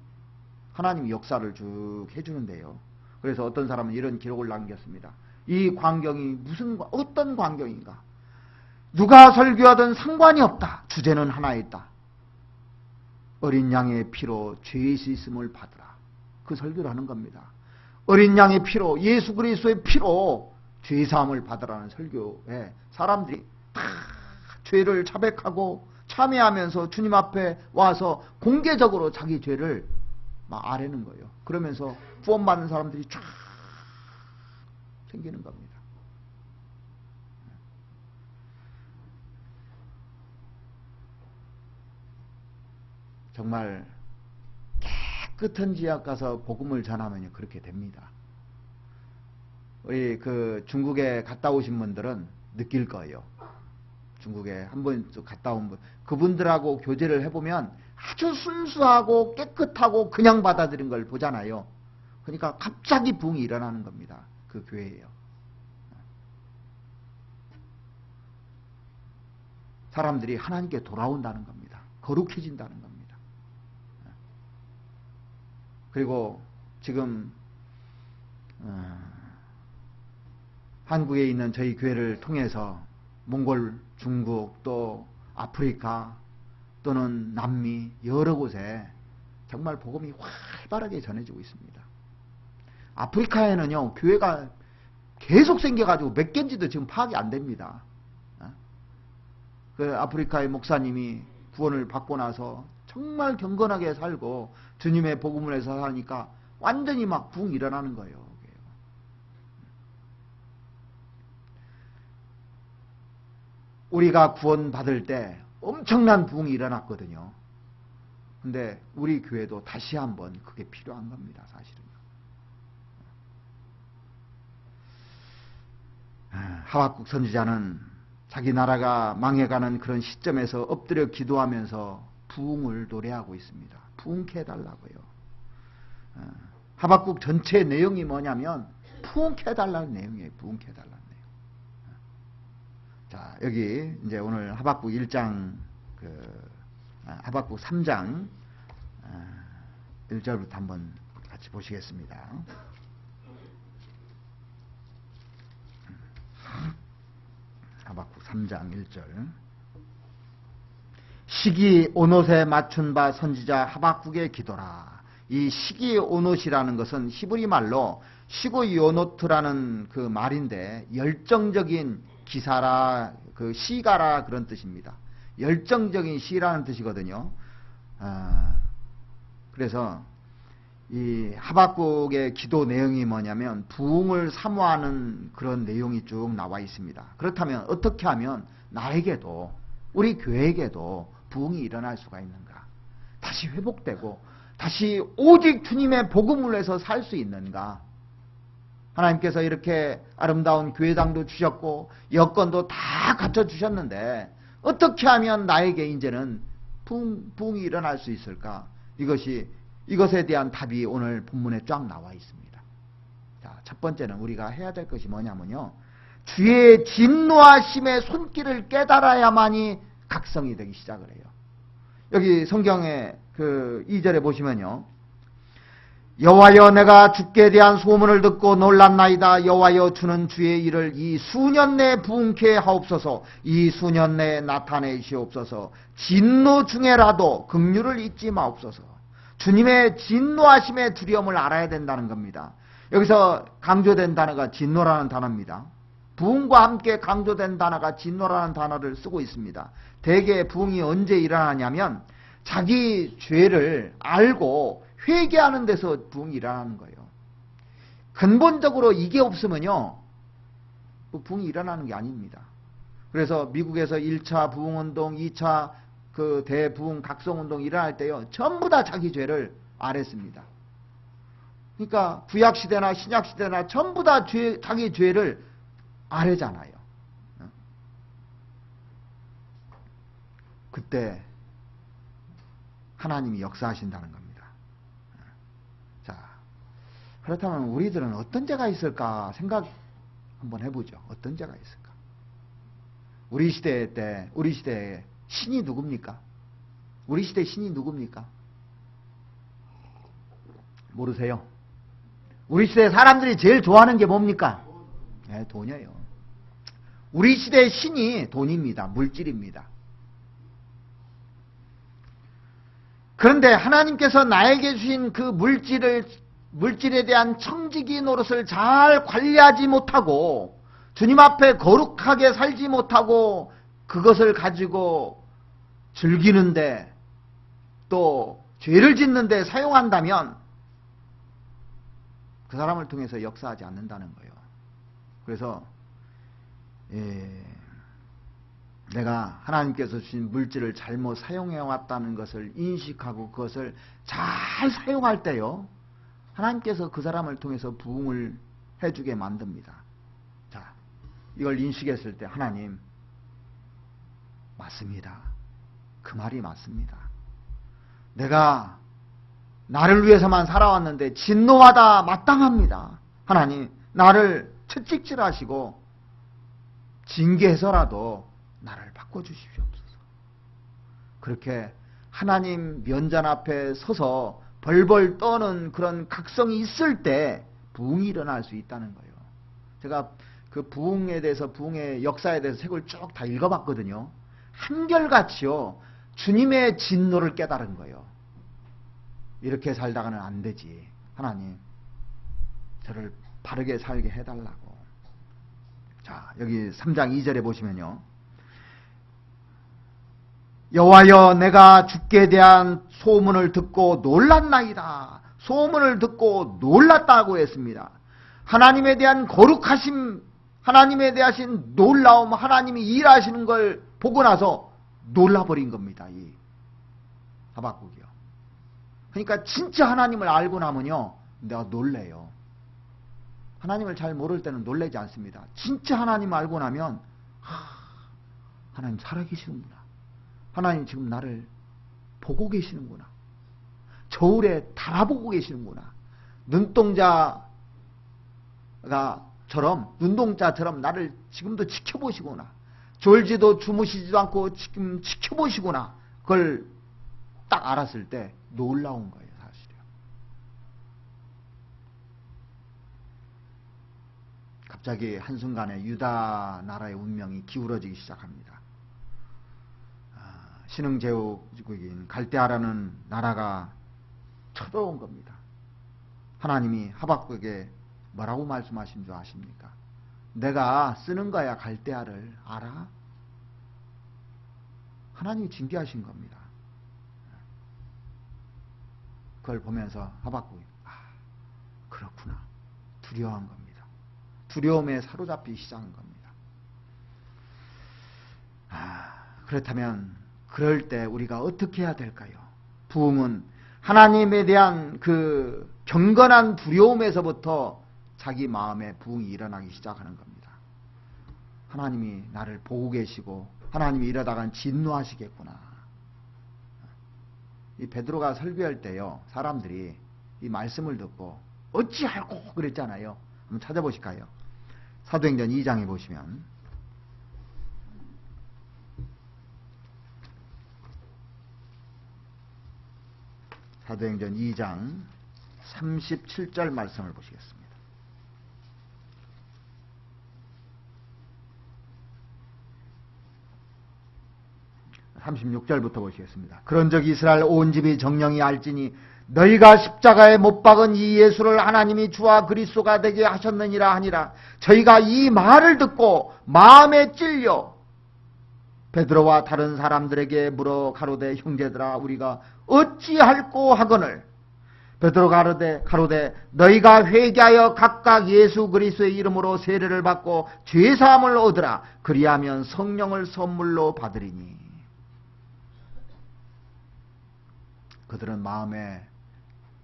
하나님이 역사를 쭉 해주는데요. 그래서 어떤 사람은 이런 기록을 남겼습니다. 이 광경이 어떤 광경인가? 누가 설교하든 상관이 없다. 주제는 하나 있다. 어린 양의 피로 죄의 씻음을 받으라. 그 설교를 하는 겁니다. 어린 양의 피로, 예수 그리스도의 피로 죄 사함을 받으라는 설교에 사람들이 다 죄를 자백하고 참회하면서 주님 앞에 와서 공개적으로 자기 죄를 막 아뢰는 거예요. 그러면서 구원받는 사람들이 쫙 생기는 겁니다. 정말 깨끗한 지역 가서 복음을 전하면 그렇게 됩니다. 우리 중국에 갔다 오신 분들은 느낄 거예요. 중국에 한번 갔다 온 분, 그분들하고 교제를 해보면 아주 순수하고 깨끗하고 그냥 받아들인 걸 보잖아요. 그러니까 갑자기 부흥이 일어나는 겁니다. 그 교회예요. 사람들이 하나님께 돌아온다는 겁니다. 거룩해진다는 겁니다. 그리고 지금 한국에 있는 저희 교회를 통해서 몽골, 중국, 또 아프리카 또는 남미 여러 곳에 정말 복음이 활발하게 전해지고 있습니다. 아프리카에는요, 교회가 계속 생겨가지고 몇 개인지도 지금 파악이 안 됩니다. 그 아프리카의 목사님이 구원을 받고 나서 정말 경건하게 살고 주님의 복음을 해서 사니까 완전히 막 붕 일어나는 거예요. 우리가 구원받을 때 엄청난 부흥이 일어났거든요. 근데 우리 교회도 다시 한번 그게 필요한 겁니다. 사실은요. 하박국 선지자는 자기 나라가 망해가는 그런 시점에서 엎드려 기도하면서 부흥을 노래하고 있습니다. 부흥케 해달라고요. 하박국 전체 내용이 뭐냐면 부흥케 해달라는 내용이에요. 부흥케 해달라는 내용. 자, 여기 이제 오늘 하박국 1장 하박국 3장 1절부터 한번 같이 보시겠습니다. 하박국 3장 1절. 시기 오롯에 맞춘 바 선지자 하박국의 기도라. 이 시기 오롯이라는 것은 히브리 말로 시고요노트라는 그 말인데 열정적인 기사라, 시가라 그런 뜻입니다. 열정적인 시라는 뜻이거든요. 그래서 이 하박국의 기도 내용이 뭐냐면 부흥을 사모하는 그런 내용이 쭉 나와 있습니다. 그렇다면 어떻게 하면 나에게도 우리 교회에게도 부흥이 일어날 수가 있는가? 다시 회복되고 다시 오직 주님의 복음을 위해서 살 수 있는가? 하나님께서 이렇게 아름다운 교회당도 주셨고 여건도 다 갖춰주셨는데 어떻게 하면 나에게 이제는 부흥이 일어날 수 있을까? 이것에 대한 답이 오늘 본문에 쫙 나와 있습니다. 자, 첫 번째는 우리가 해야 될 것이 뭐냐면요, 주의 진노하심의 손길을 깨달아야만이 각성이 되기 시작을 해요. 여기 성경에 2절에 보시면요, 여호와여 내가 주께 대한 소문을 듣고 놀랐나이다. 여호와여 주는 주의 일을 이 수년 내에 부흥케 하옵소서. 이 수년 내에 나타내시옵소서. 진노 중에라도 긍휼을 잊지 마옵소서. 주님의 진노하심의 두려움을 알아야 된다는 겁니다. 여기서 강조된 단어가 진노라는 단어입니다. 부흥과 함께 강조된 단어가 진노라는 단어를 쓰고 있습니다. 대개 부흥이 언제 일어나냐면 자기 죄를 알고 회개하는 데서 부흥이 일어나는 거예요. 근본적으로 이게 없으면요, 부흥이 일어나는 게 아닙니다. 그래서 미국에서 1차 부흥운동, 2차 대부흥 각성운동 일어날 때요, 전부 다 자기 죄를 아뢰습니다. 그러니까 구약시대나 신약시대나 전부 다 자기 죄를 아뢰잖아요. 그때 하나님이 역사하신다는 겁니다. 자, 그렇다면 우리들은 어떤 죄가 있을까 생각 한번 해보죠. 어떤 죄가 있을까? 우리 시대에 신이 누굽니까? 우리 시대 신이 누굽니까? 모르세요? 우리 시대 사람들이 제일 좋아하는 게 뭡니까? 네, 돈이에요. 우리 시대의 신이 돈입니다. 물질입니다. 그런데 하나님께서 나에게 주신 그 물질에 대한 청지기 노릇을 잘 관리하지 못하고 주님 앞에 거룩하게 살지 못하고 그것을 가지고 즐기는데 또 죄를 짓는데 사용한다면 그 사람을 통해서 역사하지 않는다는 거예요. 그래서 내가 하나님께서 주신 물질을 잘못 사용해왔다는 것을 인식하고 그것을 잘 사용할 때요, 하나님께서 그 사람을 통해서 부흥을 해주게 만듭니다. 자, 이걸 인식했을 때 하나님, 맞습니다. 그 말이 맞습니다. 내가 나를 위해서만 살아왔는데 진노하다 마땅합니다. 하나님, 나를 채찍질하시고 징계해서라도 나를 바꿔주십시옵소서. 그렇게 하나님 면전 앞에 서서 벌벌 떠는 그런 각성이 있을 때 부흥이 일어날 수 있다는 거예요. 제가 그 부흥에 대해서, 부흥의 역사에 대해서 책을 쭉 다 읽어봤거든요. 한결같이요, 주님의 진노를 깨달은 거예요. 이렇게 살다가는 안 되지. 하나님, 저를 바르게 살게 해달라고. 자, 여기 3장 2절에 보시면요, 여호와여, 내가 주께 대한 소문을 듣고 놀랐나이다. 소문을 듣고 놀랐다고 했습니다. 하나님에 대한 거룩하심, 하나님에 대하신 놀라움, 하나님이 일하시는 걸 보고 나서 놀라버린 겁니다. 이 하박국이요. 그러니까 진짜 하나님을 알고 나면요, 내가 놀래요. 하나님을 잘 모를 때는 놀라지 않습니다. 진짜 하나님을 알고 나면 하나님 살아계시는구나. 하나님 지금 나를 보고 계시는구나. 저울에 달아보고 계시는구나. 눈동자처럼 나를 지금도 지켜보시구나. 졸지도 주무시지도 않고 지금 지켜보시구나. 그걸 딱 알았을 때 놀라운 거예요, 사실이요. 갑자기 한순간에 유다 나라의 운명이 기울어지기 시작합니다. 신흥제국인 갈대아라는 나라가 쳐들어온 겁니다. 하나님이 하박국에게 뭐라고 말씀하신 줄 아십니까? 내가 쓰는 거야, 갈대아를. 알아? 하나님이 징계하신 겁니다. 그걸 보면서 하박국이 그렇구나, 두려워한 겁니다. 두려움에 사로잡히기 시작한 겁니다. 그렇다면 그럴 때 우리가 어떻게 해야 될까요? 부흥은 하나님에 대한 그 경건한 두려움에서부터 자기 마음에 부흥이 일어나기 시작하는 겁니다. 하나님이 나를 보고 계시고 하나님이 이러다간 진노하시겠구나. 이 베드로가 설교할 때요, 사람들이 이 말씀을 듣고 어찌할꼬 그랬잖아요. 한번 찾아보실까요? 사도행전 2장에 보시면, 사도행전 2장 37절 말씀을 보시겠습니다. 36절부터 보시겠습니다. 그런즉 이스라엘 온 집이 정령이 알지니 너희가 십자가에 못 박은 이 예수를 하나님이 주와 그리스도가 되게 하셨느니라 하니라. 저희가 이 말을 듣고 마음에 찔려 베드로와 다른 사람들에게 물어 가로되, 형제들아, 우리가 어찌할꼬 하거늘. 베드로가 가로되 너희가 회개하여 각각 예수 그리스도의 이름으로 세례를 받고 죄사함을 얻으라. 그리하면 성령을 선물로 받으리니. 그들은 마음에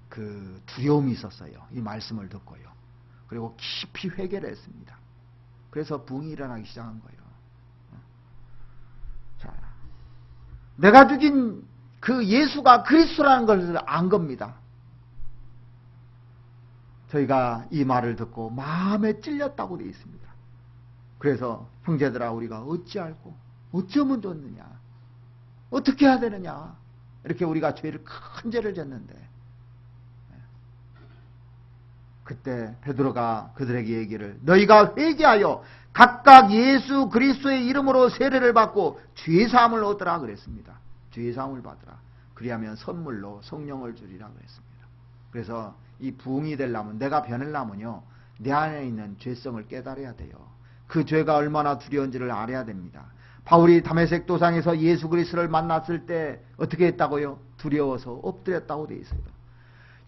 그 두려움이 있었어요. 이 말씀을 듣고요. 그리고 깊이 회개를 했습니다. 그래서 부흥이 일어나기 시작한 거예요. 자, 내가 죽인 그 예수가 그리스도라는 것을 안 겁니다. 저희가 이 말을 듣고 마음에 찔렸다고 되어 있습니다. 그래서 형제들아, 우리가 어찌할꼬 어쩌면 좋느냐, 어떻게 해야 되느냐, 이렇게 우리가 큰 죄를 졌는데, 그때 베드로가 그들에게 얘기를, 너희가 회개하여 각각 예수 그리스도의 이름으로 세례를 받고 죄사함을 얻으라 그랬습니다. 죄사함을 받으라. 그리하면 선물로 성령을 주리라 그랬습니다. 그래서 이 부흥이 되려면, 내가 변하려면요, 내 안에 있는 죄성을 깨달아야 돼요. 그 죄가 얼마나 두려운지를 알아야 됩니다. 바울이 다메섹 도상에서 예수 그리스도를 만났을 때 어떻게 했다고요? 두려워서 엎드렸다고 돼 있어요.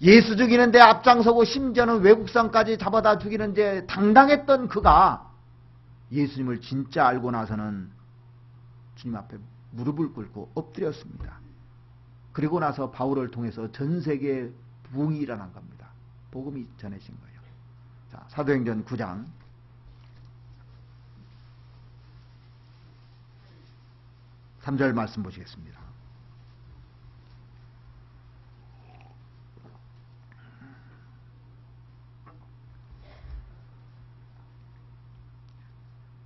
예수 죽이는데 앞장서고 심지어는 외국산까지 잡아다 죽이는데 당당했던 그가 예수님을 진짜 알고 나서는 주님 앞에 무릎을 꿇고 엎드렸습니다. 그리고 나서 바울을 통해서 전 세계에 부흥이 일어난 겁니다. 복음이 전해진 거예요. 자, 사도행전 9장 3절 말씀 보시겠습니다.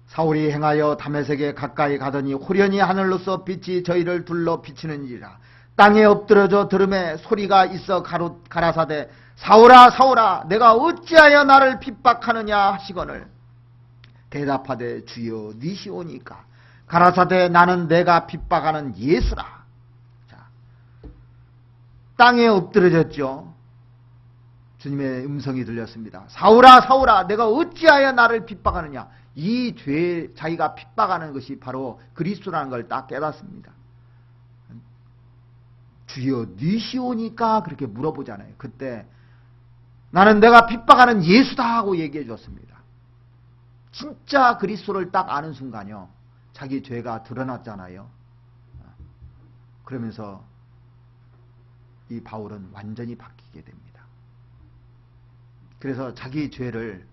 사울이 행하여 다메섹에 가까이 가더니 호련히 하늘로서 빛이 저희를 둘러 비치는지라. 땅에 엎드러져 들음에 소리가 있어 가라사대, 사울아 사울아 내가 어찌하여 나를 핍박하느냐 하시거늘, 대답하되 주여 니시오니까. 가라사대 나는 내가 핍박하는 예수라. 자, 땅에 엎드러졌죠. 주님의 음성이 들렸습니다. 사울아 사울아 내가 어찌하여 나를 핍박하느냐. 이 죄, 자기가 핍박하는 것이 바로 그리스도라는 걸 딱 깨닫습니다. 주여 니시오니까 그렇게 물어보잖아요. 그때 나는 내가 핍박하는 예수다 하고 얘기해 줬습니다. 진짜 그리스도를 딱 아는 순간요, 자기 죄가 드러났잖아요. 그러면서 이 바울은 완전히 바뀌게 됩니다. 그래서 자기 죄를,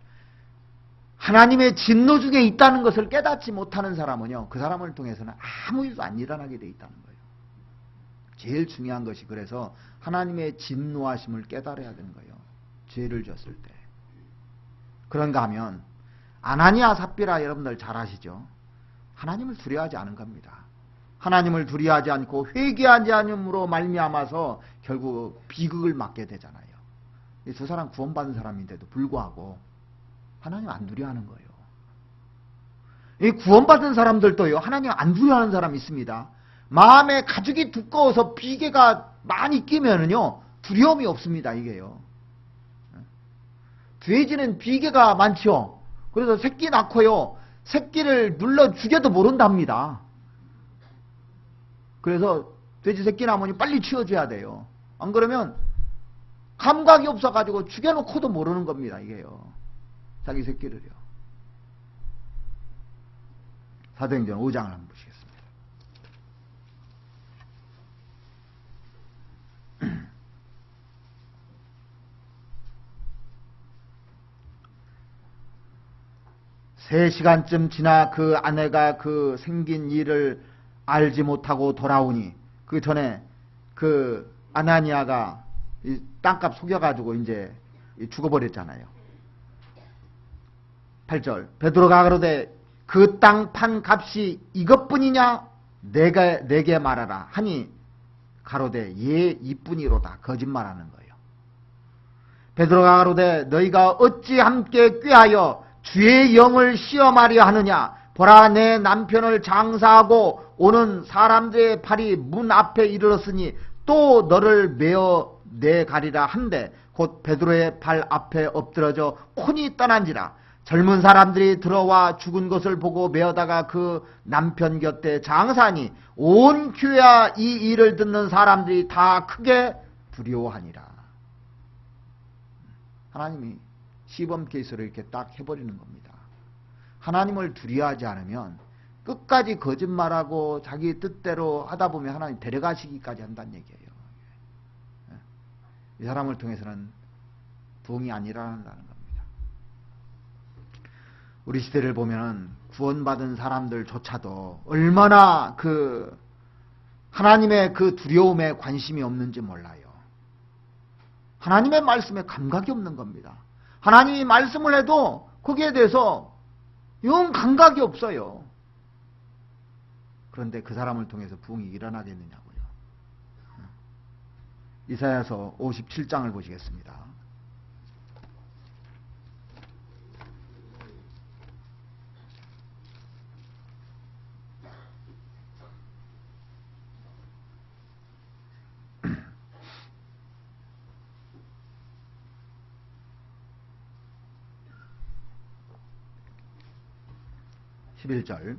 하나님의 진노 중에 있다는 것을 깨닫지 못하는 사람은요, 그 사람을 통해서는 아무 일도 안 일어나게 돼 있다는 거예요. 제일 중요한 것이, 그래서 하나님의 진노하심을 깨달아야 되는 거예요. 죄를 졌을 때. 그런가 하면 아나니아 삽비라 여러분들 잘 아시죠? 하나님을 두려워하지 않은 겁니다. 하나님을 두려워하지 않고 회개하지 않음으로 말미암아서 결국 비극을 맞게 되잖아요. 저 사람 구원받은 사람인데도 불구하고 하나님 안 두려워하는 거예요. 이 구원받은 사람들도요, 하나님 안 두려워하는 사람이 있습니다. 마음에 가죽이 두꺼워서 비계가 많이 끼면은요, 두려움이 없습니다, 이게요. 돼지는 비계가 많죠. 그래서 새끼 낳고요, 새끼를 눌러 죽여도 모른답니다. 그래서 돼지 새끼 낳으니 빨리 치워줘야 돼요. 안 그러면 감각이 없어가지고 죽여놓고도 모르는 겁니다, 이게요. 자기 새끼를요. 사도행전 5장을 한번 보시겠습니다. 세 시간쯤 지나 그 아내가 그 생긴 일을 알지 못하고 돌아오니, 그 전에 그 아나니아가 이 땅값 속여가지고 이제 죽어버렸잖아요. 8절 베드로가 가로되 그 땅 판 값이 이것뿐이냐 내게 말하라 하니 가로되 예 이뿐이로다. 거짓말하는 거예요. 베드로가 가로되 너희가 어찌 함께 꾀하여 주의 영을 시험하려 하느냐. 보라 내 남편을 장사하고 오는 사람들의 발이 문 앞에 이르렀으니 또 너를 메어 내가리라 한데 곧 베드로의 발 앞에 엎드러져 콘이 떠난지라. 젊은 사람들이 들어와 죽은 것을 보고 메어다가 그 남편 곁에 장사하니 온 교회와 이 일을 듣는 사람들이 다 크게 두려워하니라. 하나님이 시범 케이스로 이렇게 딱 해버리는 겁니다. 하나님을 두려워하지 않으면 끝까지 거짓말하고 자기 뜻대로 하다 보면 하나님 데려가시기까지 한다는 얘기예요. 이 사람을 통해서는 부흥이 안 일어난다는 겁니다. 우리 시대를 보면 구원받은 사람들조차도 얼마나 그 하나님의 그 두려움에 관심이 없는지 몰라요. 하나님의 말씀에 감각이 없는 겁니다. 하나님이 말씀을 해도 거기에 대해서 영 감각이 없어요. 그런데 그 사람을 통해서 부흥이 일어나겠느냐고요. 이사야서 57장을 보시겠습니다. 11절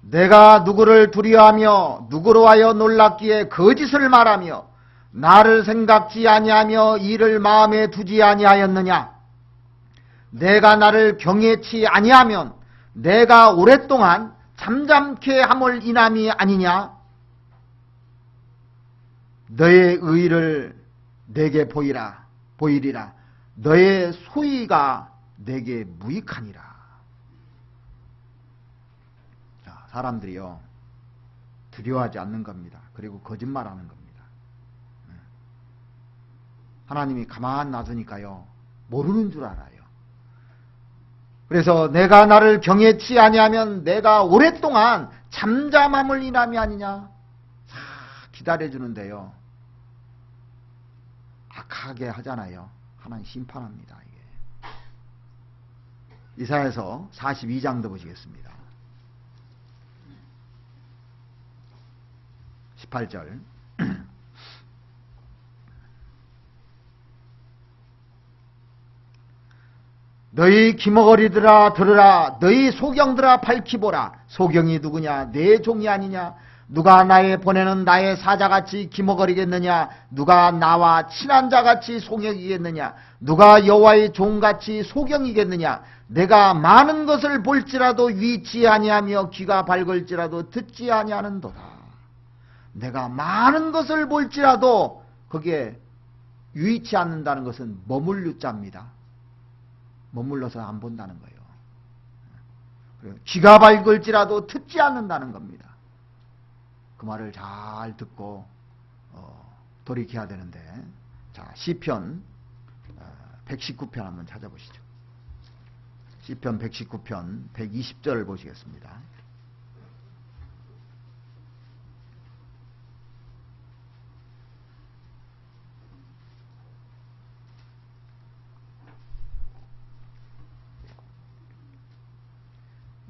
내가 누구를 두려워하며 누구로 하여 놀랍기에 거짓을 말하며 나를 생각지 아니하며 이를 마음에 두지 아니하였느냐. 내가 나를 경외치 아니하면 내가 오랫동안 잠잠케 함을 인함이 아니냐. 너의 의를 내게 보이리라. 너의 소위가 내게 무익하니라. 자, 사람들이요 두려워하지 않는 겁니다. 그리고 거짓말하는 겁니다. 하나님이 가만 놔두니까요 모르는 줄 알아요. 그래서 내가 나를 경외치 아니하면 내가 오랫동안 잠잠함을 인함이 아니냐. 기다려주는데요 악하게 하잖아요. 하나님 심판합니다. 이게 이사야서 42장도 보시겠습니다. 18절 너희 기머거리들아 들으라. 너희 소경들아 밝히보라. 소경이 누구냐? 내 종이 아니냐? 누가 나의 보내는 나의 사자같이 기머거리겠느냐? 누가 나와 친한 자같이 소경이겠느냐? 누가 여호와의 종같이 소경이겠느냐? 내가 많은 것을 볼지라도 위치 아니하며 귀가 밝을지라도 듣지 아니하는도다. 내가 많은 것을 볼지라도 거기에 유의치 않는다는 것은 머물르 자입니다. 머물러서 안 본다는 거예요. 그리고 귀가 밝을지라도 듣지 않는다는 겁니다. 그 말을 잘 듣고 돌이켜야 되는데, 자 시편 119편 한번 찾아보시죠. 시편 119편 120절을 보시겠습니다.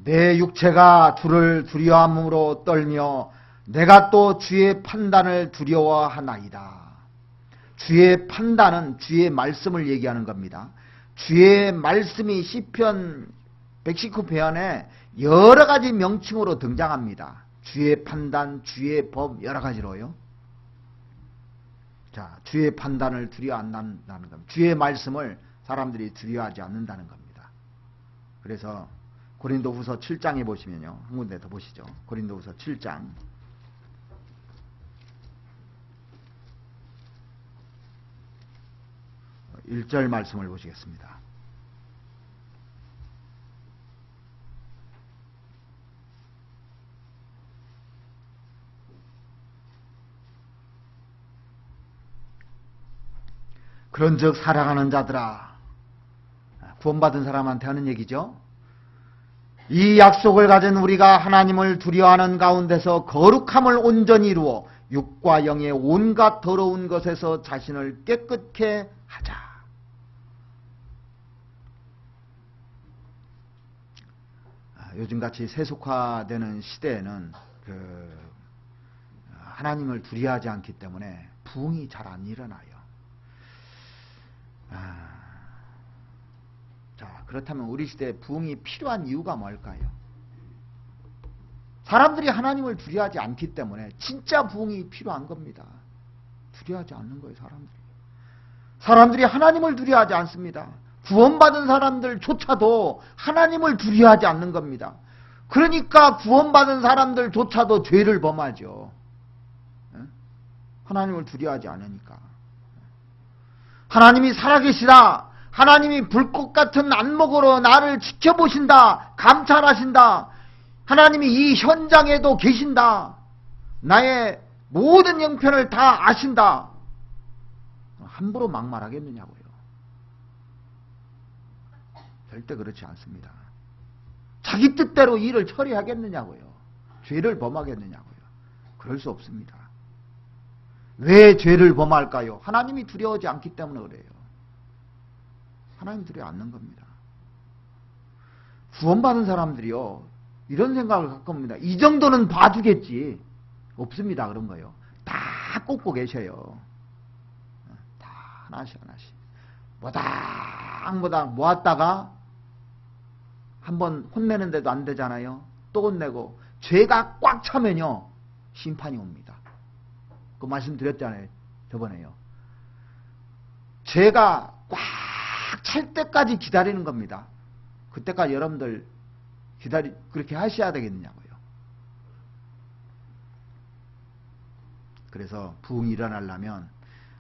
내 육체가 주를 두려움으로 떨며 내가 또 주의 판단을 두려워하나이다. 주의 판단은 주의 말씀을 얘기하는 겁니다. 주의 말씀이 시편 119편에 여러 가지 명칭으로 등장합니다. 주의 판단, 주의 법 여러 가지로요. 자, 주의 판단을 두려워 안 한다는 겁니다. 주의 말씀을 사람들이 두려워하지 않는다는 겁니다. 그래서 고린도후서 7장에 보시면요. 한 군데 더 보시죠. 고린도후서 7장 1절 말씀을 보시겠습니다. 그런즉 사랑하는 자들아, 구원받은 사람한테 하는 얘기죠. 이 약속을 가진 우리가 하나님을 두려워하는 가운데서 거룩함을 온전히 이루어 육과 영의 온갖 더러운 것에서 자신을 깨끗게 하자. 요즘같이 세속화되는 시대에는 하나님을 두려워하지 않기 때문에 부흥이 잘 안 일어나요. 자, 그렇다면 우리 시대에 부흥이 필요한 이유가 뭘까요? 사람들이 하나님을 두려워하지 않기 때문에 진짜 부흥이 필요한 겁니다. 두려워하지 않는 거예요, 사람들이. 사람들이 하나님을 두려워하지 않습니다. 구원받은 사람들조차도 하나님을 두려워하지 않는 겁니다. 그러니까 구원받은 사람들조차도 죄를 범하죠. 하나님을 두려워하지 않으니까. 하나님이 살아계시다. 하나님이 불꽃 같은 안목으로 나를 지켜보신다. 감찰하신다. 하나님이 이 현장에도 계신다. 나의 모든 형편을 다 아신다. 함부로 막말하겠느냐고요. 절대 그렇지 않습니다. 자기 뜻대로 일을 처리하겠느냐고요. 죄를 범하겠느냐고요. 그럴 수 없습니다. 왜 죄를 범할까요? 하나님이 두려워하지 않기 때문에 그래요. 하나님 두려워 않는 겁니다. 구원받은 사람들이요, 이런 생각을 갖고 옵니다. 이 정도는 봐주겠지. 없습니다. 그런 거요. 다 꽂고 계셔요. 다 하나씩 하나씩. 모닥모닥 모았다가 한번 혼내는데도 안 되잖아요. 또 혼내고 죄가 꽉 차면요, 심판이 옵니다. 그 말씀드렸잖아요. 저번에요. 죄가 꽉 찰 때까지 기다리는 겁니다. 그때까지 여러분들 그렇게 하셔야 되겠느냐고요. 그래서 부흥이 일어나려면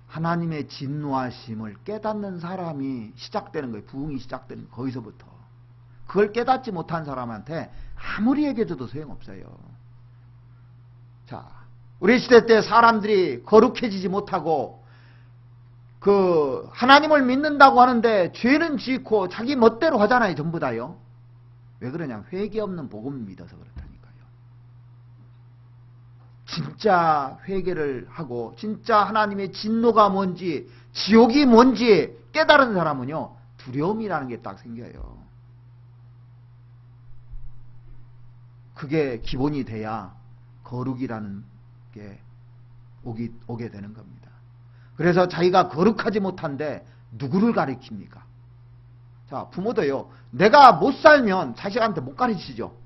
하나님의 진노하심을 깨닫는 사람이 시작되는 거예요. 부흥이 시작되는 거기서부터. 그걸 깨닫지 못한 사람한테 아무리 얘기해줘도 소용없어요. 자, 우리 시대 때 사람들이 거룩해지지 못하고 하나님을 믿는다고 하는데 죄는 짓고 자기 멋대로 하잖아요. 전부 다요. 왜 그러냐? 회개 없는 복음을 믿어서 그렇다니까요. 진짜 회개를 하고 진짜 하나님의 진노가 뭔지, 지옥이 뭔지 깨달은 사람은요, 두려움이라는 게 딱 생겨요. 그게 기본이 돼야 거룩이라는 게 오게 되는 겁니다. 그래서 자기가 거룩하지 못한데 누구를 가르칩니까? 자, 부모도요, 내가 못 살면 자식한테 못 가르치죠.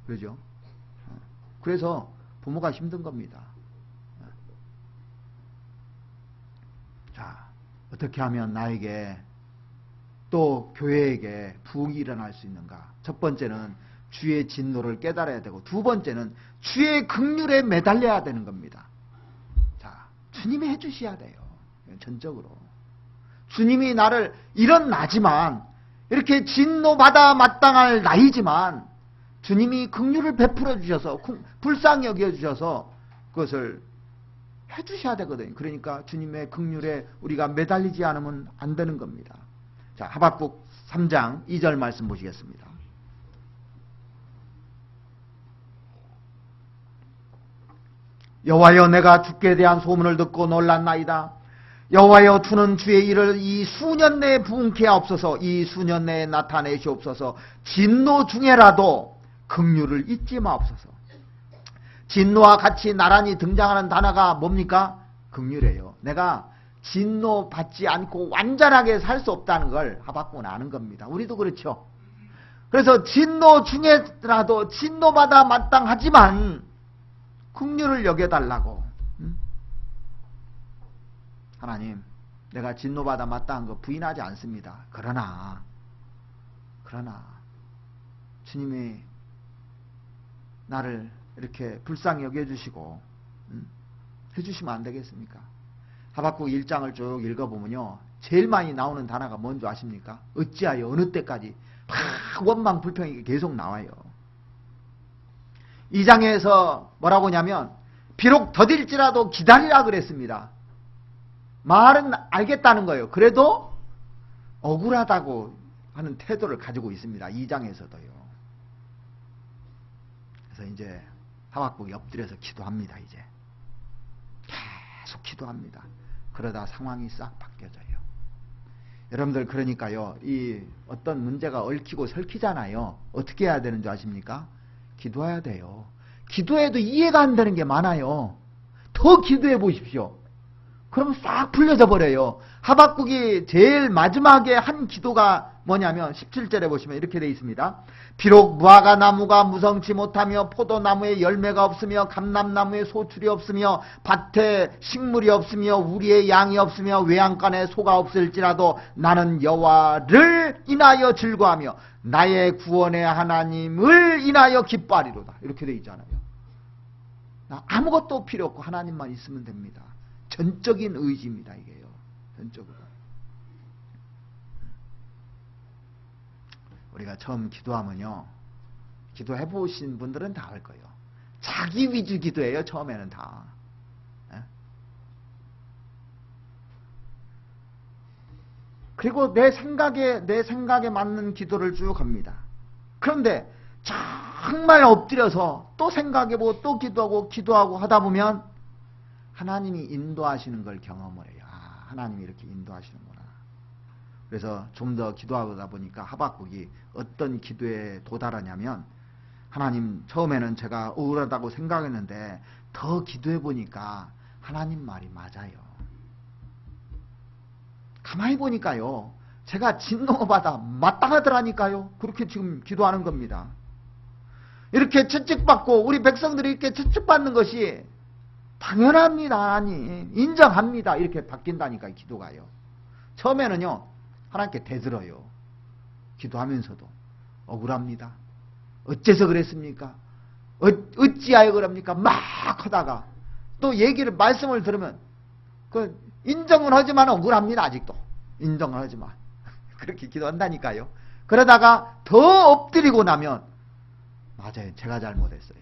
그러죠? 그래서 부모가 힘든 겁니다. 자, 어떻게 하면 나에게 또 교회에게 부흥이 일어날 수 있는가? 첫 번째는 주의 진노를 깨달아야 되고, 두 번째는 주의 긍휼에 매달려야 되는 겁니다. 자, 주님이 해주셔야 돼요. 전적으로. 주님이 나를, 이런 나지만, 이렇게 진노받아 마땅할 나이지만 주님이 긍휼을 베풀어 주셔서, 불쌍히 여겨 주셔서 그것을 해주셔야 되거든요. 그러니까 주님의 긍휼에 우리가 매달리지 않으면 안 되는 겁니다. 자, 하박국 3장 2절 말씀 보시겠습니다. 여호와여, 내가 주께 대한 소문을 듣고 놀랐나이다. 여호와여, 주는 주의 일을 이 수년 내에 부응케 하옵소서. 이 수년 내에 나타내시옵소서. 진노 중에라도 긍휼을 잊지 마옵소서. 진노와 같이 나란히 등장하는 단어가 뭡니까? 긍휼이에요. 내가 진노 받지 않고 완전하게 살 수 없다는 걸 하박국은 아는 겁니다. 우리도 그렇죠. 그래서 진노 중에라도 진노받아 마땅하지만 긍휼을 여겨달라고. 하나님, 내가 진노받아 마땅한 거 부인하지 않습니다. 그러나 주님이 나를 이렇게 불쌍히 여겨주시고 해주시면 안 되겠습니까? 하박국 1장을 쭉 읽어보면요, 제일 많이 나오는 단어가 뭔지 아십니까? 어찌하여 어느 때까지 막 원망 불평이 계속 나와요. 2장에서 뭐라고 하냐면 비록 더딜지라도 기다리라 그랬습니다. 말은 알겠다는 거예요. 그래도 억울하다고 하는 태도를 가지고 있습니다. 2장에서도요. 그래서 이제 하박국이 엎드려서 기도합니다. 이제 계속 기도합니다. 그러다 상황이 싹 바뀌어져요. 여러분들, 그러니까요, 이 어떤 문제가 얽히고 설키잖아요. 어떻게 해야 되는 줄 아십니까? 기도해야 돼요. 기도해도 이해가 안 되는 게 많아요. 더 기도해 보십시오. 그럼 싹 풀려져 버려요. 하박국이 제일 마지막에 한 기도가 뭐냐면 17절에 보시면 이렇게 되어 있습니다. 비록 무화과 나무가 무성치 못하며 포도나무에 열매가 없으며 감람나무에 소출이 없으며 밭에 식물이 없으며 우리의 양이 없으며 외양간에 소가 없을지라도 나는 여호와를 인하여 즐거하며 나의 구원의 하나님을 인하여 기뻐하리로다. 이렇게 되어 있잖아요. 아무것도 필요 없고 하나님만 있으면 됩니다. 전적인 의지입니다. 이게요. 전적으로. 우리가 처음 기도하면요, 기도해 보신 분들은 다 알 거예요. 자기 위주 기도예요. 처음에는 다. 그리고 내 생각에 맞는 기도를 쭉 합니다. 그런데 정말 엎드려서 또 생각해보고 또 기도하고 하다 보면 하나님이 인도하시는 걸 경험을 해요. 아, 하나님이 이렇게 인도하시는구나. 그래서 좀 더 기도하다 보니까 하박국이 어떤 기도에 도달하냐면, 하나님, 처음에는 제가 우울하다고 생각했는데 더 기도해 보니까 하나님 말이 맞아요. 가만히 보니까요, 제가 진노받아 마땅하더라니까요. 그렇게 지금 기도하는 겁니다. 이렇게 채찍받고 우리 백성들이 이렇게 채찍받는 것이 당연합니다. 아니, 인정합니다. 이렇게 바뀐다니까, 기도가요. 처음에는요, 하나님께 대들어요. 기도하면서도 억울합니다. 어째서 그랬습니까? 어찌하여 그럽니까? 막 하다가 또 말씀을 들으면 인정은 하지만 억울합니다. 아직도 인정을 하지만 그렇게 기도한다니까요. 그러다가 더 엎드리고 나면 맞아요, 제가 잘못했어요.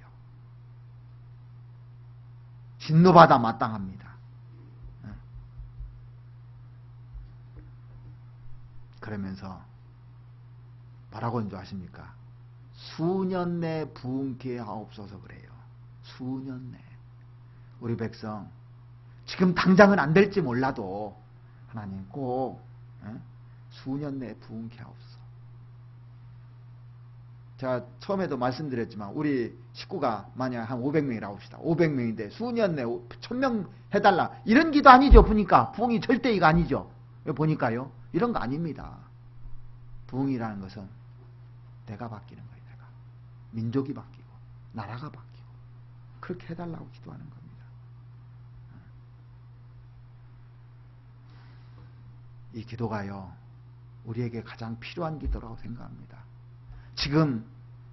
진노받아 마땅합니다. 그러면서 뭐라고 인도하십니까? 수년 내 부흥케 하옵소서 그래요. 수년 내. 우리 백성 지금 당장은 안 될지 몰라도 하나님 꼭 수년 내 부흥케 하옵소서. 제가 처음에도 말씀드렸지만 우리 식구가 만약 한 500명이라고 합시다. 500명인데 수년 내 1000명 해달라. 이런 기도 아니죠. 보니까 부흥이 절대 이거 아니죠. 보니까요. 이런 거 아닙니다. 부흥이라는 것은 내가 바뀌는 거예요. 내가. 민족이 바뀌고 나라가 바뀌고 그렇게 해달라고 기도하는 겁니다. 이 기도가요, 우리에게 가장 필요한 기도라고 생각합니다. 지금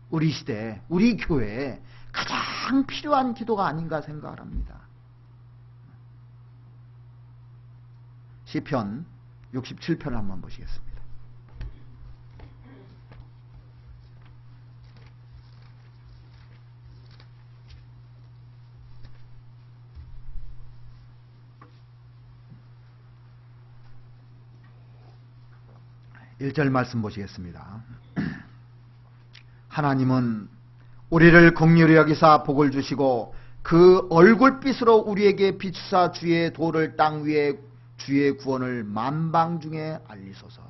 우리 시대에, 우리 교회에 가장 필요한 기도가 아닌가 생각을 합니다. 시편 67편을 한번 보시겠습니다. 일 절 말씀 보시겠습니다. 하나님은 우리를 긍휼히 여기사 복을 주시고 그 얼굴빛으로 우리에게 비추사 주의 도를 땅 위에 주의 구원을 만방 중에 알리소서.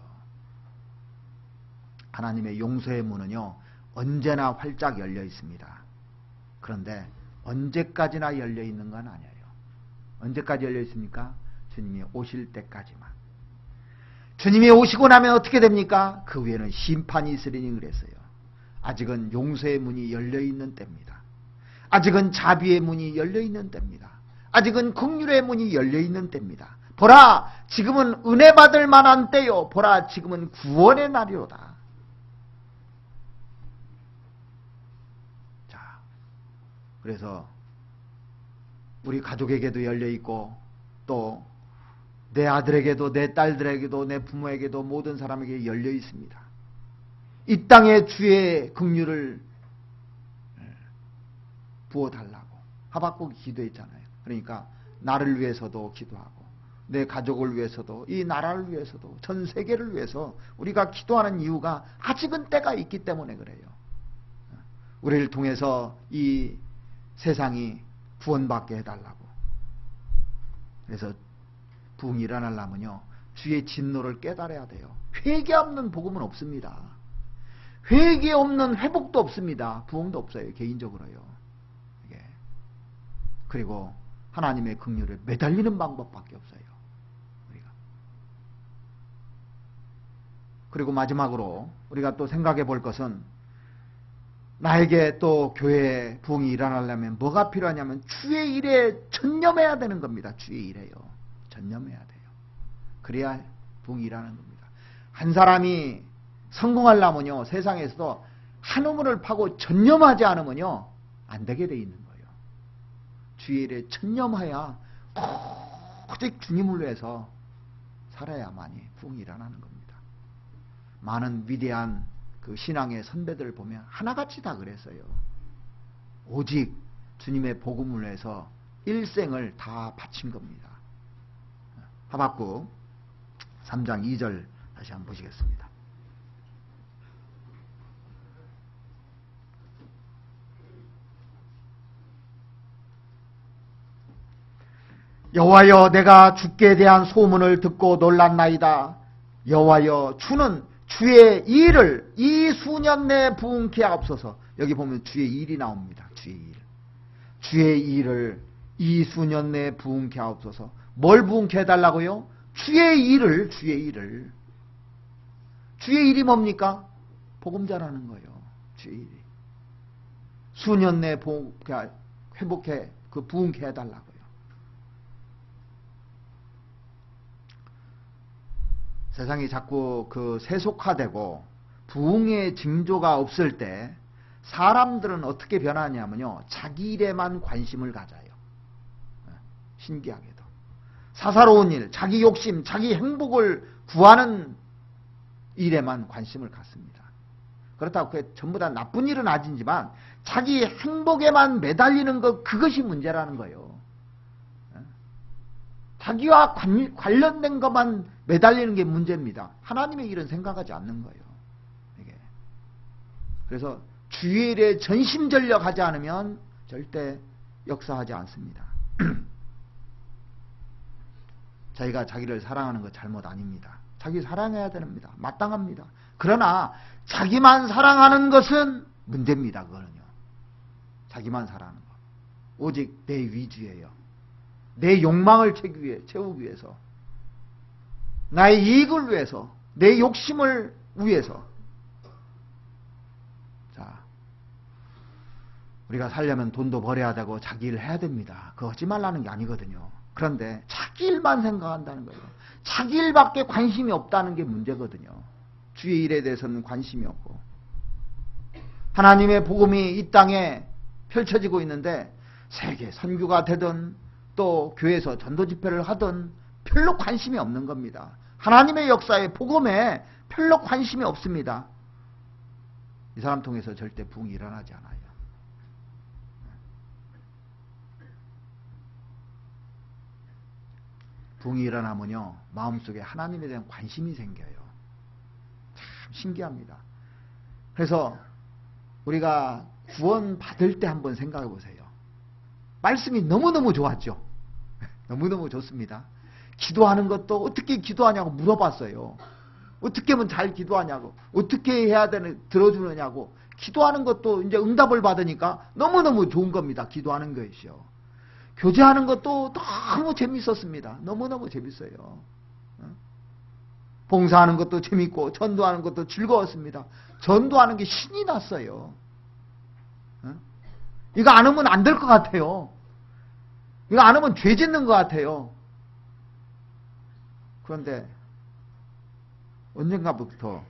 하나님의 용서의 문은요, 언제나 활짝 열려 있습니다. 그런데 언제까지나 열려 있는 건 아니에요. 언제까지 열려 있습니까? 주님이 오실 때까지만. 주님이 오시고 나면 어떻게 됩니까? 그 위에는 심판이 있으리니 그랬어요. 아직은 용서의 문이 열려 있는 때입니다. 아직은 자비의 문이 열려 있는 때입니다. 아직은 긍휼의 문이 열려 있는 때입니다. 보라, 지금은 은혜 받을 만한 때요. 보라, 지금은 구원의 날이로다. 자, 그래서 우리 가족에게도 열려 있고 또 내 아들에게도 내 딸들에게도 내 부모에게도 모든 사람에게 열려 있습니다. 이 땅에 주의 긍휼을 부어달라고 하박국이 기도했잖아요. 그러니까 나를 위해서도 기도하고 내 가족을 위해서도 이 나라를 위해서도 전 세계를 위해서 우리가 기도하는 이유가 아직은 때가 있기 때문에 그래요. 우리를 통해서 이 세상이 구원받게 해달라고. 그래서 부흥이 일어나려면요, 주의 진노를 깨달아야 돼요. 회개 없는 복음은 없습니다. 회개 없는 회복도 없습니다. 부흥도 없어요. 개인적으로요. 그리고 하나님의 긍휼에 매달리는 방법밖에 없어요. 우리가. 그리고 마지막으로 우리가 또 생각해 볼 것은, 나에게 또 교회에 부흥이 일어나려면 뭐가 필요하냐면 주의 일에 전념해야 되는 겁니다. 주의 일에요. 전념해야 돼요. 그래야 부흥이 일어나는 겁니다. 한 사람이 성공하려면요, 세상에서도 한 우물을 파고 전념하지 않으면요, 안 되게 돼 있는 거예요. 주의 일에 전념해야 오직 주님을 위해서 살아야만이 부흥이 일어나는 겁니다. 많은 위대한 그 신앙의 선배들을 보면 하나같이 다 그랬어요. 오직 주님의 복음을 위해서 일생을 다 바친 겁니다. 하박국 3장 2절 다시 한번 보시겠습니다. 여호와여, 내가 주께 대한 소문을 듣고 놀랐나이다. 여호와여, 주는 주의 일을 이 수년 내에 부응케 하옵소서. 여기 보면 주의 일이 나옵니다. 주의 일. 주의 일을 이 수년 내에 부응케 하옵소서. 뭘 부응케 해달라고요? 주의 일을. 주의 일이 뭡니까? 복음 전하는 거예요. 주의 일이. 수년 내에 회복해, 부응케 해달라고요. 세상이 자꾸 세속화되고 부흥의 징조가 없을 때 사람들은 어떻게 변하냐면요, 자기 일에만 관심을 가져요. 신기하게도 사사로운 일, 자기 욕심, 자기 행복을 구하는 일에만 관심을 갖습니다. 그렇다고 그게 전부 다 나쁜 일은 아니지만 자기 행복에만 매달리는 것, 그것이 문제라는 거예요. 자기와 관련된 것만 매달리는 게 문제입니다. 하나님의 일은 생각하지 않는 거예요. 이게. 그래서 주의 일에 전심전력하지 않으면 절대 역사하지 않습니다. 자기가 자기를 사랑하는 거 잘못 아닙니다. 자기 사랑해야 됩니다. 마땅합니다. 그러나 자기만 사랑하는 것은 문제입니다. 그거는요. 자기만 사랑하는 거. 오직 내 위주예요. 내 욕망을 채우기 위해서, 나의 이익을 위해서, 내 욕심을 위해서. 자, 우리가 살려면 돈도 벌어야 되고 자기 일을 해야 됩니다. 그거 하지 말라는 게 아니거든요. 그런데 자기 일만 생각한다는 거예요. 자기 일밖에 관심이 없다는 게 문제거든요. 주의 일에 대해서는 관심이 없고. 하나님의 복음이 이 땅에 펼쳐지고 있는데 세계 선교가 되든 또 교회에서 전도 집회를 하든 별로 관심이 없는 겁니다. 하나님의 역사에, 복음에 별로 관심이 없습니다. 이 사람 통해서 절대 부흥이 일어나지 않아요. 부흥이 일어나면요, 마음속에 하나님에 대한 관심이 생겨요. 참 신기합니다. 그래서 우리가 구원 받을 때 한번 생각해 보세요. 말씀이 너무너무 좋았죠. 너무너무 좋습니다. 기도하는 것도 어떻게 기도하냐고 물어봤어요. 어떻게 하면 잘 기도하냐고, 어떻게 해야 되는, 들어주느냐고. 기도하는 것도 이제 응답을 받으니까 너무너무 좋은 겁니다. 기도하는 것이요. 교제하는 것도 너무 재밌었습니다. 너무너무 재밌어요. 봉사하는 것도 재밌고 전도하는 것도 즐거웠습니다. 전도하는 게 신이 났어요. 이거 안 하면 안 될 것 같아요. 이거 안 하면 죄 짓는 것 같아요. 그런데 언젠가부터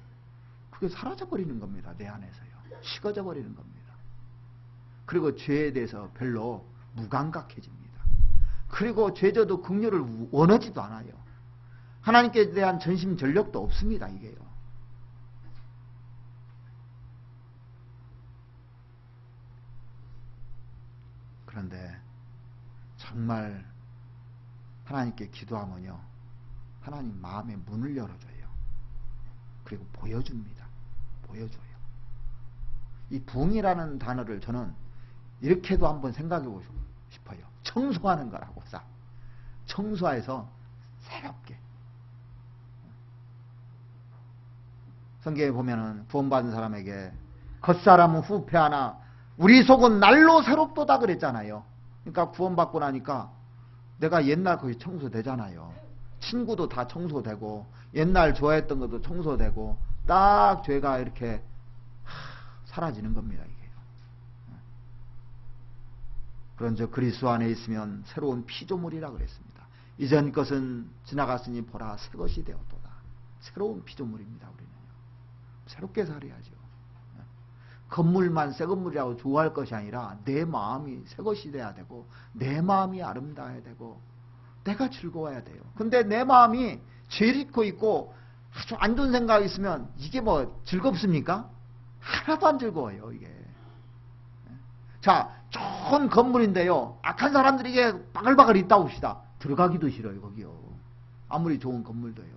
그게 사라져버리는 겁니다. 내 안에서요. 식어져 버리는 겁니다. 그리고 죄에 대해서 별로 무감각해집니다. 그리고 죄져도 긍휼을 원하지도 않아요. 하나님께 대한 전심전력도 없습니다. 이게요. 그런데 정말 하나님께 기도하면요, 하나님 마음의 문을 열어줘요. 그리고 보여줍니다. 보여줘요. 이 부흥이라는 단어를 저는 이렇게도 한번 생각해 보고 싶어요. 청소하는 거라고. 청소해서 새롭게. 성경에 보면은 구원받은 사람에게 겉사람은 후패하나 우리 속은 날로 새롭도다 그랬잖아요. 그러니까 구원받고 나니까 내가 옛날 거의 청소되잖아요. 친구도 다 청소되고 옛날 좋아했던 것도 청소되고 딱 죄가 이렇게 사라지는 겁니다. 이게. 그런즉 그리스도 안에 있으면 새로운 피조물이라 그랬습니다. 이전 것은 지나갔으니 보라 새 것이 되었도다. 새로운 피조물입니다. 우리는요. 새롭게 살아야죠. 건물만 새 건물이라고 좋아할 것이 아니라 내 마음이 새 것이 돼야 되고 내 마음이 아름다워야 되고 내가 즐거워야 돼요. 근데 내 마음이 죄 짓고 있고 아주 안 좋은 생각이 있으면 이게 뭐 즐겁습니까? 하나도 안 즐거워요. 이게. 자, 좋은 건물인데요, 악한 사람들이 이게 바글바글 있다 봅시다. 들어가기도 싫어요. 거기요. 아무리 좋은 건물도요.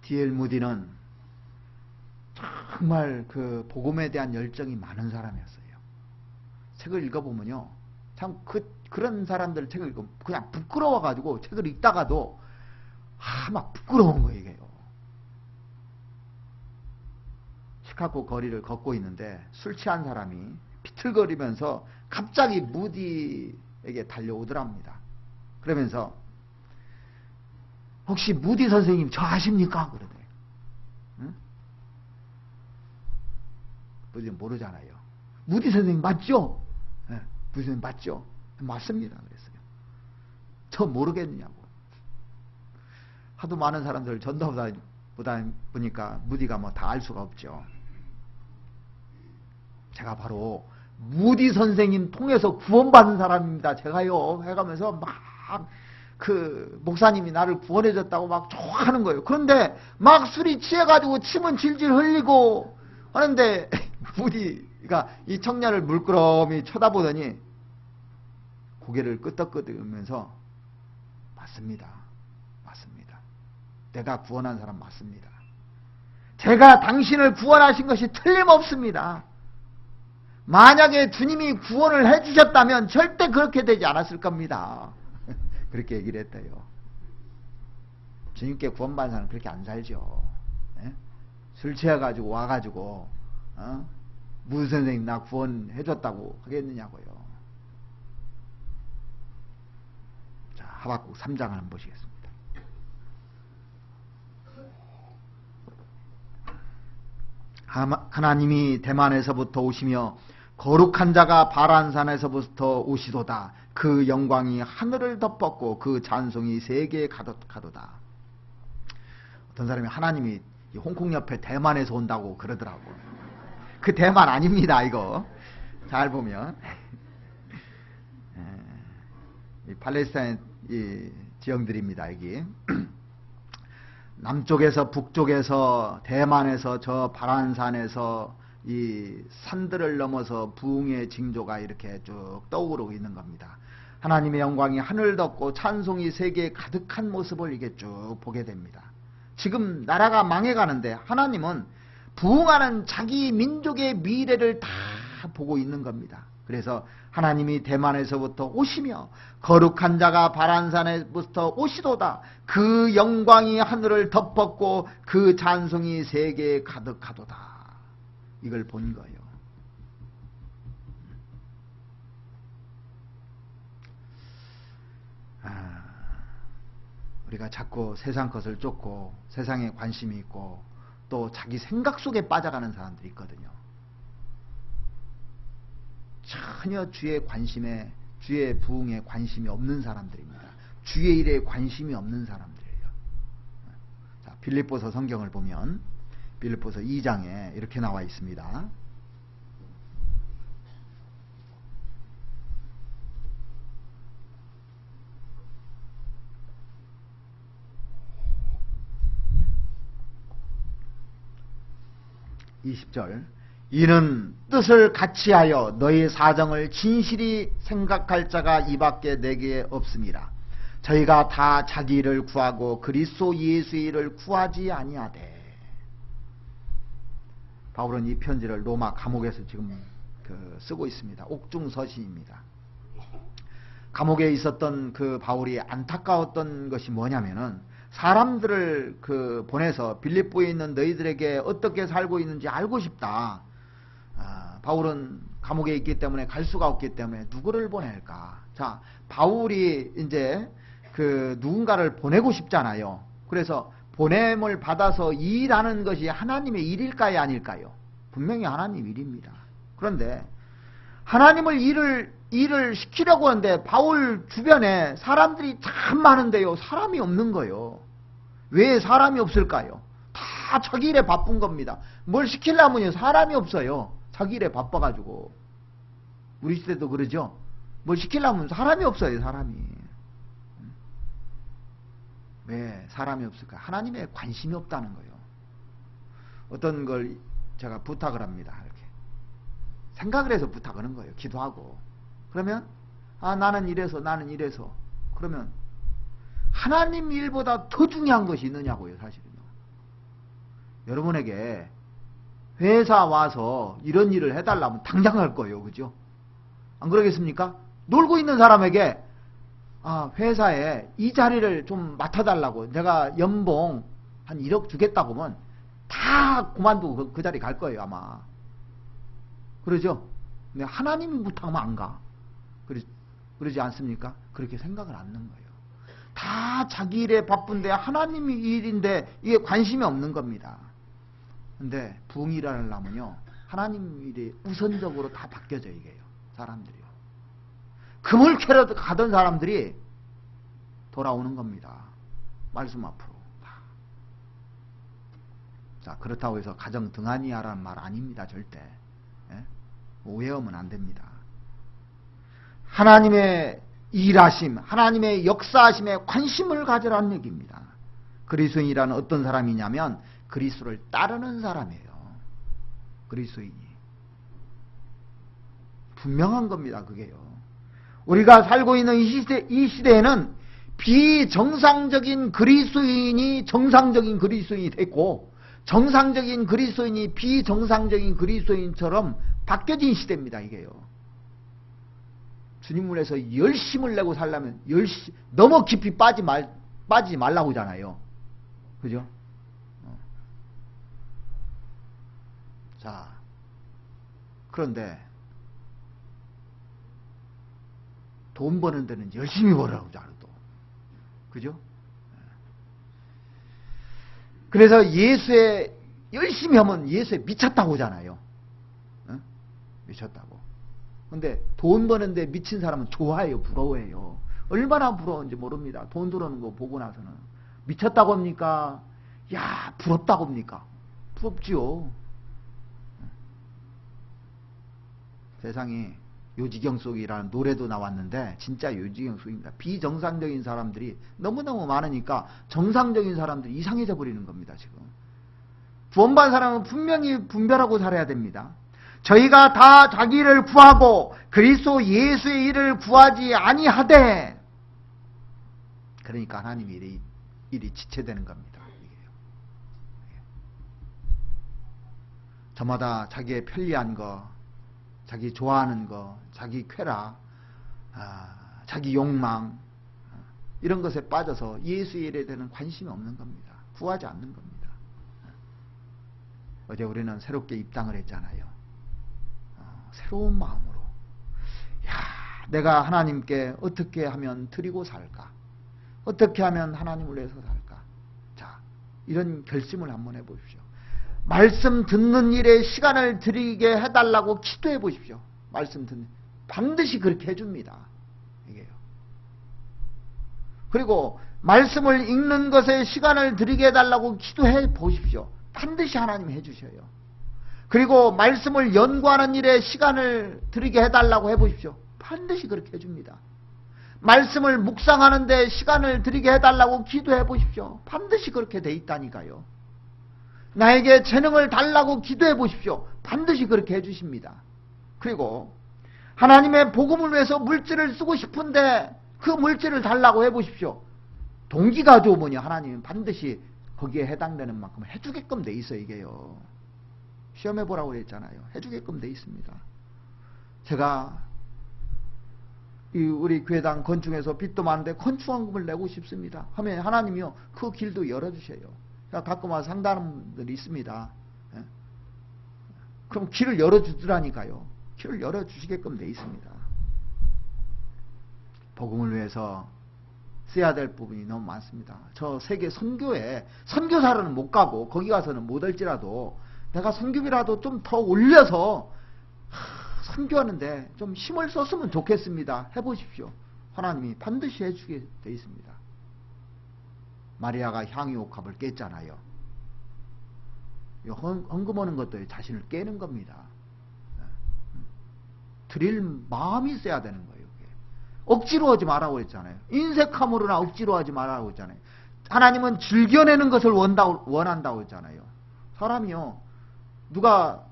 D.L. 무디는 정말 그 복음에 대한 열정이 많은 사람이었어요. 책을 읽어보면요, 참 그런 사람들 책을 읽으면 그냥 부끄러워가지고 책을 읽다가도 막 부끄러운 거예요. 이게요. 시카고 거리를 걷고 있는데 술 취한 사람이 비틀거리면서 갑자기 무디에게 달려오더랍니다. 그러면서 혹시 무디 선생님 저 아십니까? 그러대. 응? 무디 모르잖아요. 무디 선생님 맞죠? 네, 무디 선생님 맞죠? 맞습니다. 그랬어요. 저 모르겠느냐고. 하도 많은 사람들 전도하다 보니까 무디가 뭐 다 알 수가 없죠. 제가 바로 무디 선생님 통해서 구원받은 사람입니다. 제가요 해가면서 막 그 목사님이 나를 구원해줬다고 막 좋아하는 거예요. 그런데 막 술이 취해가지고 침은 질질 흘리고 하는데 무디가 이 청년을 물끄러미 쳐다보더니 고개를 끄덕끄덕이면서 맞습니다. 맞습니다. 내가 구원한 사람 맞습니다. 제가 당신을 구원하신 것이 틀림없습니다. 만약에 주님이 구원을 해주셨다면 절대 그렇게 되지 않았을 겁니다. 그렇게 얘기를 했대요. 주님께 구원받은 사람은 그렇게 안 살죠. 예? 술 취해가지고 와가지고 무슨 선생님 나 구원해줬다고 하겠느냐고요. 자, 하박국 3장을 한번 보시겠습니다. 하나님이 대만에서부터 오시며 거룩한 자가 바란산에서부터 오시도다. 그 영광이 하늘을 덮었고 그 찬송이 세계에 가도다. 어떤 사람이 하나님이 홍콩 옆에 대만에서 온다고 그러더라고. 그 대만 아닙니다. 이거 잘 보면 이 팔레스타인 이 지형들입니다. 여기 남쪽에서 북쪽에서 대만에서 저 바란산에서 이 산들을 넘어서 부흥의 징조가 이렇게 쭉 떠오르고 있는 겁니다. 하나님의 영광이 하늘 덮고 찬송이 세계에 가득한 모습을 이게 쭉 보게 됩니다. 지금 나라가 망해가는데 하나님은 부흥하는 자기 민족의 미래를 다 보고 있는 겁니다. 그래서 하나님이 대만에서부터 오시며 거룩한 자가 바란산에부터 오시도다. 그 영광이 하늘을 덮었고 그 찬송이 세계에 가득하도다. 이걸 본 거예요. 우리가 자꾸 세상 것을 쫓고 세상에 관심이 있고 또 자기 생각 속에 빠져가는 사람들이 있거든요. 전혀 주의 관심에, 주의 부흥에 관심이 없는 사람들입니다. 주의 일에 관심이 없는 사람들이에요. 자, 빌립보서 성경을 보면 빌립보서 2장에 이렇게 나와 있습니다. (20절) 이는 뜻을 같이하여 너희 사정을 진실히 생각할 자가 이밖에 내게 없습니다. 저희가 다 자기 일을 구하고 그리스도 예수의 일을 구하지 아니하되. 바울은 이 편지를 로마 감옥에서 지금 쓰고 있습니다. 옥중서신입니다. 감옥에 있었던 그 바울이 안타까웠던 것이 뭐냐면은 사람들을 보내서 빌립보에 있는 너희들에게 어떻게 살고 있는지 알고 싶다. 바울은 감옥에 있기 때문에 갈 수가 없기 때문에 누구를 보낼까? 자, 바울이 이제 누군가를 보내고 싶잖아요. 그래서 보냄을 받아서 일하는 것이 하나님의 일일까요, 아닐까요? 분명히 하나님 일입니다. 그런데 하나님을 일을 시키려고 하는데 바울 주변에 사람들이 참 많은데요, 사람이 없는 거예요. 왜 사람이 없을까요? 다 자기 일에 바쁜 겁니다. 뭘 시키려면요 사람이 없어요. 자기 일에 바빠가지고. 우리 시대도 그러죠. 뭘 시키려면 사람이 없어요. 사람이. 왜 사람이 없을까? 하나님의 관심이 없다는 거예요. 어떤 걸 제가 부탁을 합니다. 이렇게 생각을 해서 부탁하는 거예요. 기도하고. 그러면 나는 이래서 그러면 하나님 일보다 더 중요한 것이 있느냐고요. 사실은요. 여러분에게 회사 와서 이런 일을 해달라면 당장 할 거예요. 그죠? 안 그러겠습니까? 놀고 있는 사람에게 회사에 이 자리를 좀 맡아달라고 내가 연봉 한 1억 주겠다고 하면 다 그만두고 그 자리 갈 거예요. 아마. 그러죠? 근데 하나님이 부탁하면 안 가. 그러지 않습니까? 그렇게 생각을 안 하는 거예요. 다 자기 일에 바쁜데 하나님이 일인데 이게 관심이 없는 겁니다. 근데 부흥이 일어나려면요, 하나님 일이 우선적으로 다 바뀌어져, 이게요. 사람들이요. 금을 캐러 가던 사람들이 돌아오는 겁니다. 말씀 앞으로. 자, 그렇다고 해서 가정 등한히 하라는 말 아닙니다. 절대. 예? 오해하면 안 됩니다. 하나님의 일하심, 하나님의 역사하심에 관심을 가지라는 얘기입니다. 그리스도인이라는 어떤 사람이냐면 그리스도를 따르는 사람이에요. 그리스도인이. 분명한 겁니다. 그게요. 우리가 살고 있는 이 시대에는 비정상적인 그리스도인이 정상적인 그리스도인이 됐고, 정상적인 그리스도인이 비정상적인 그리스도인처럼 바뀌어진 시대입니다. 이게요. 주님을 위해서 열심을 내고 살려면 너무 깊이 빠지지 말라고 하잖아요. 그죠? 자, 그런데 돈 버는 데는 열심히 벌으라고 하잖아요. 또. 그죠? 그래서 열심히 하면 예수에 미쳤다고 하잖아요. 미쳤다고. 근데 돈 버는데 미친 사람은 좋아해요, 부러워해요. 얼마나 부러운지 모릅니다. 돈 들어오는 거 보고 나서는. 미쳤다고 합니까? 야, 부럽다고 합니까? 부럽지요. 세상이 요지경 속이라는 노래도 나왔는데 진짜 요지경 속입니다. 비정상적인 사람들이 너무너무 많으니까 정상적인 사람들이 이상해져 버리는 겁니다. 지금 구원받은 사람은 분명히 분별하고 살아야 됩니다. 저희가 다 자기 일을 구하고 그리스도 예수의 일을 구하지 아니하되, 그러니까 하나님의 일이 지체되는 겁니다. 저마다 자기의 편리한 거, 자기 좋아하는 거, 자기 쾌락, 자기 욕망, 이런 것에 빠져서 예수의 일에 대한 관심이 없는 겁니다. 구하지 않는 겁니다. 어제 우리는 새롭게 입당을 했잖아요. 새로운 마음으로, 내가 하나님께 어떻게 하면 드리고 살까? 어떻게 하면 하나님을 위해서 살까? 자, 이런 결심을 한번 해보십시오. 말씀 듣는 일에 시간을 드리게 해달라고 기도해 보십시오. 말씀 듣는, 반드시 그렇게 해줍니다. 이게요. 그리고 말씀을 읽는 것에 시간을 드리게 해달라고 기도해 보십시오. 반드시 하나님 해주셔요. 그리고 말씀을 연구하는 일에 시간을 드리게 해달라고 해보십시오. 반드시 그렇게 해줍니다. 말씀을 묵상하는 데 시간을 드리게 해달라고 기도해 보십시오. 반드시 그렇게 돼 있다니까요. 나에게 재능을 달라고 기도해 보십시오. 반드시 그렇게 해주십니다. 그리고 하나님의 복음을 위해서 물질을 쓰고 싶은데 그 물질을 달라고 해보십시오. 동기가 좋으면 하나님은 반드시 거기에 해당되는 만큼 해주게끔 돼 있어요. 이게요. 시험해보라고 했잖아요. 해주게끔 돼 있습니다. 제가 우리 교회당 건축해서 빚도 많은데 건축원금을 내고 싶습니다 하면 하나님이요, 그 길도 열어주셔요. 가끔 와서 상담하는 분들이 있습니다. 그럼 길을 열어주더라니까요. 길을 열어주시게끔 돼 있습니다. 복음을 위해서 써야 될 부분이 너무 많습니다. 저 세계 선교에 선교사로는 못 가고 거기 가서는 못 할지라도 내가 선교비라도 좀 더 올려서 선교하는데 좀 힘을 썼으면 좋겠습니다. 해보십시오. 하나님이 반드시 해주게 돼 있습니다. 마리아가 향유옥합을 깼잖아요. 헌금하는 것도 자신을 깨는 겁니다. 드릴 마음이 있어야 되는 거예요. 억지로 하지 말라고 했잖아요. 인색함으로나 억지로 하지 말라고 했잖아요. 하나님은 즐겨내는 것을 원한다고 했잖아요. 사람이요, 누가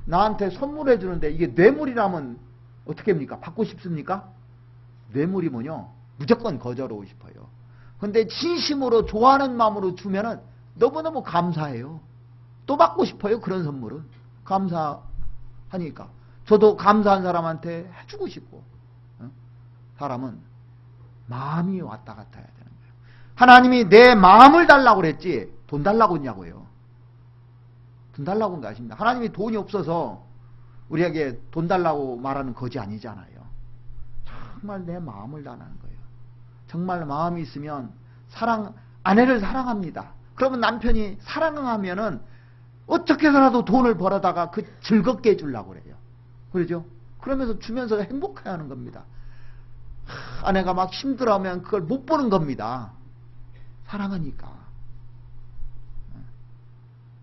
나한테 선물해 주는데 이게 뇌물이라면 어떻게 합니까? 받고 싶습니까? 뇌물이면요, 무조건 거절하고 싶어요. 근데 진심으로 좋아하는 마음으로 주면은 너무너무 감사해요. 또 받고 싶어요. 그런 선물은. 감사하니까. 저도 감사한 사람한테 해주고 싶고. 사람은 마음이 왔다 갔다 해야 되는 거예요. 하나님이 내 마음을 달라고 그랬지 돈 달라고 했냐고요. 돈 달라고 한 거 아십니까? 하나님이 돈이 없어서 우리에게 돈 달라고 말하는 것이 아니잖아요. 정말 내 마음을 달라는 거예요. 정말 마음이 있으면 아내를 사랑합니다. 그러면 남편이 사랑하면은 어떻게 해서라도 돈을 벌어다가 그 즐겁게 해주려고 그래요. 그러죠? 그러면서 주면서 행복해 하는 겁니다. 아내가 막 힘들어하면 그걸 못 보는 겁니다. 사랑하니까.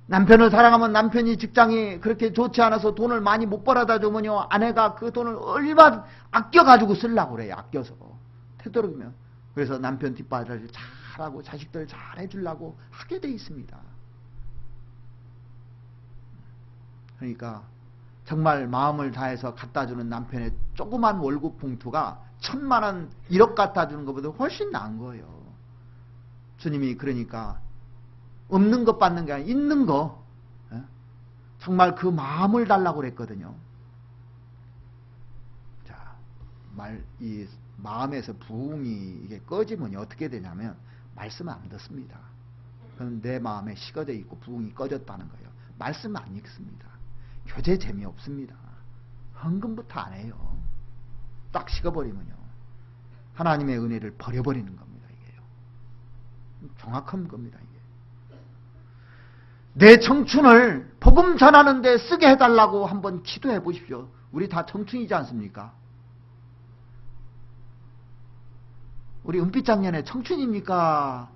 남편을 사랑하면 남편이 직장이 그렇게 좋지 않아서 돈을 많이 못 벌어다 주면요, 아내가 그 돈을 얼마 아껴가지고 쓰려고 그래요. 아껴서. 되도록이면. 그래서 남편 뒷바라지를 잘하고 자식들 잘 해주려고 하게 돼 있습니다. 그러니까 정말 마음을 다해서 갖다주는 남편의 조그만 월급 봉투가 1000만원 1억 갖다주는 것보다 훨씬 나은 거예요. 주님이 그러니까 없는 것 받는 게 아니라 있는 거, 정말 그 마음을 달라고 그랬거든요. 자, 이 마음에서 부흥이 이게 꺼지면 어떻게 되냐면 말씀을 안 듣습니다. 그럼 내 마음에 식어져 있고 부흥이 꺼졌다는 거예요. 말씀 안 읽습니다. 교제 재미없습니다. 헌금부터 안 해요. 딱 식어버리면요, 하나님의 은혜를 버려버리는 겁니다. 이게요. 정확한 겁니다. 이게. 내 청춘을 복음 전하는 데 쓰게 해달라고 한번 기도해 보십시오. 우리 다 청춘이지 않습니까? 우리 은빛장년의 청춘입니까?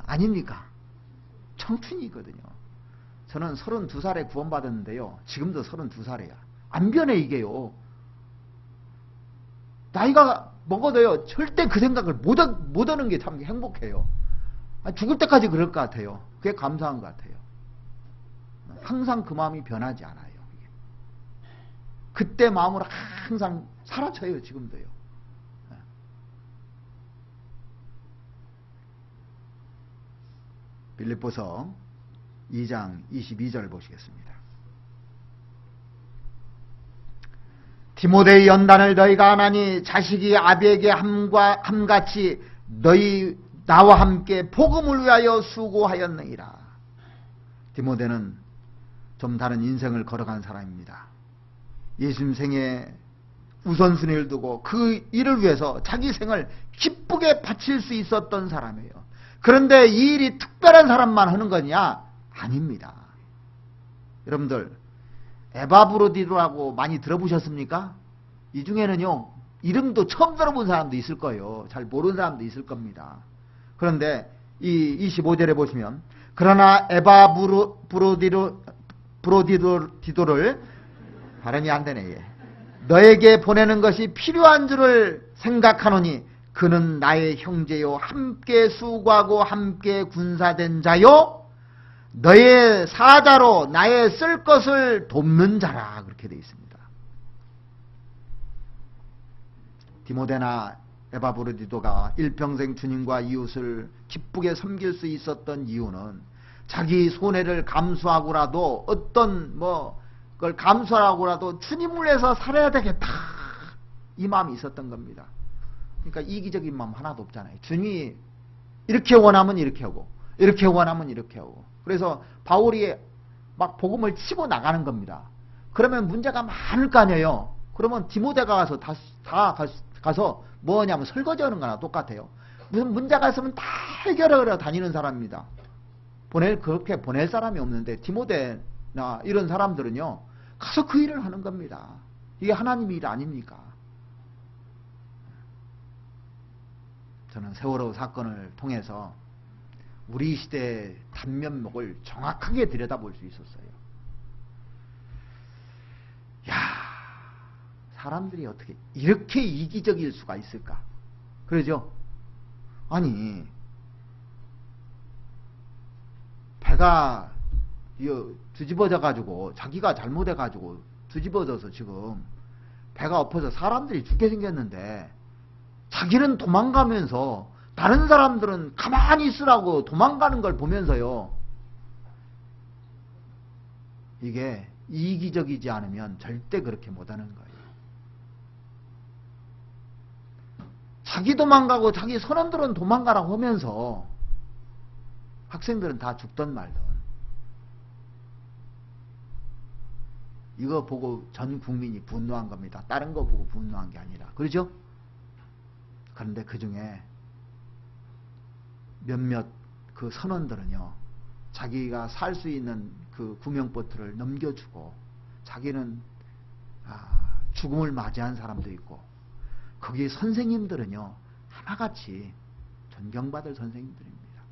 아닙니까? 청춘이거든요. 저는 32살에 구원받았는데요, 지금도 32살이야. 안 변해 이게요. 나이가 먹어도요, 절대 그 생각을 못 하는 게 참 행복해요. 죽을 때까지 그럴 것 같아요. 그게 감사한 것 같아요. 항상 그 마음이 변하지 않아요. 그때 마음으로 항상 살아쳐요. 지금도요. 빌립보서 2장 22절 보시겠습니다. 디모데의 연단을 너희가 안 하니 자식이 아비에게 함같이 나와 함께 복음을 위하여 수고하였느니라. 디모데는 좀 다른 인생을 걸어간 사람입니다. 예수님 생에 우선순위를 두고 그 일을 위해서 자기 생을 기쁘게 바칠 수 있었던 사람이에요. 그런데 이 일이 특별한 사람만 하는 거냐? 아닙니다. 여러분들 에바브로디로라고 많이 들어보셨습니까? 이 중에는요, 이름도 처음 들어본 사람도 있을 거예요. 잘 모르는 사람도 있을 겁니다. 그런데 이 25절에 보시면, 그러나 에바브로디도를 발음이 안 되네. 예. 너에게 보내는 것이 필요한 줄을 생각하노니 그는 나의 형제요, 함께 수고하고 함께 군사된 자요, 너의 사자로 나의 쓸 것을 돕는 자라. 그렇게 되어 있습니다. 디모데나 에바브로디도가 일평생 주님과 이웃을 기쁘게 섬길 수 있었던 이유는 자기 손해를 감수하고라도 그걸 감수하고라도 주님을 위해서 살아야 되겠다, 이 마음이 있었던 겁니다. 그러니까 이기적인 마음 하나도 없잖아요. 주님이 이렇게 원하면 이렇게 하고 이렇게 원하면 이렇게 하고. 그래서 바울이 막 복음을 치고 나가는 겁니다. 그러면 문제가 많을 거 아니에요. 그러면 디모데가 가서 뭐냐면 설거지하는 거나 똑같아요. 무슨 문제가 있으면 다 해결하러 다니는 사람입니다. 그렇게 보낼 사람이 없는데 디모데나 이런 사람들은요, 가서 그 일을 하는 겁니다. 이게 하나님의 일 아닙니까? 저는 세월호 사건을 통해서 우리 시대의 단면목을 정확하게 들여다볼 수 있었어요. 야, 사람들이 어떻게 이렇게 이기적일 수가 있을까? 그러죠? 아니, 배가 뒤집어져 가지고, 자기가 잘못해 가지고 뒤집어져서 지금 배가 엎어서 사람들이 죽게 생겼는데, 자기는 도망가면서 다른 사람들은 가만히 있으라고 도망가는 걸 보면서요, 이게 이기적이지 않으면 절대 그렇게 못하는 거예요. 자기 도망가고 자기 선원들은 도망가라고 하면서 학생들은 다 죽던 말던. 이거 보고 전 국민이 분노한 겁니다. 다른 거 보고 분노한 게 아니라. 그렇죠? 그런데 그 중에 몇몇 그 선원들은요, 자기가 살 수 있는 그 구명보트를 넘겨주고 자기는 죽음을 맞이한 사람도 있고, 거기 선생님들은요 하나같이 존경받을 선생님들입니다.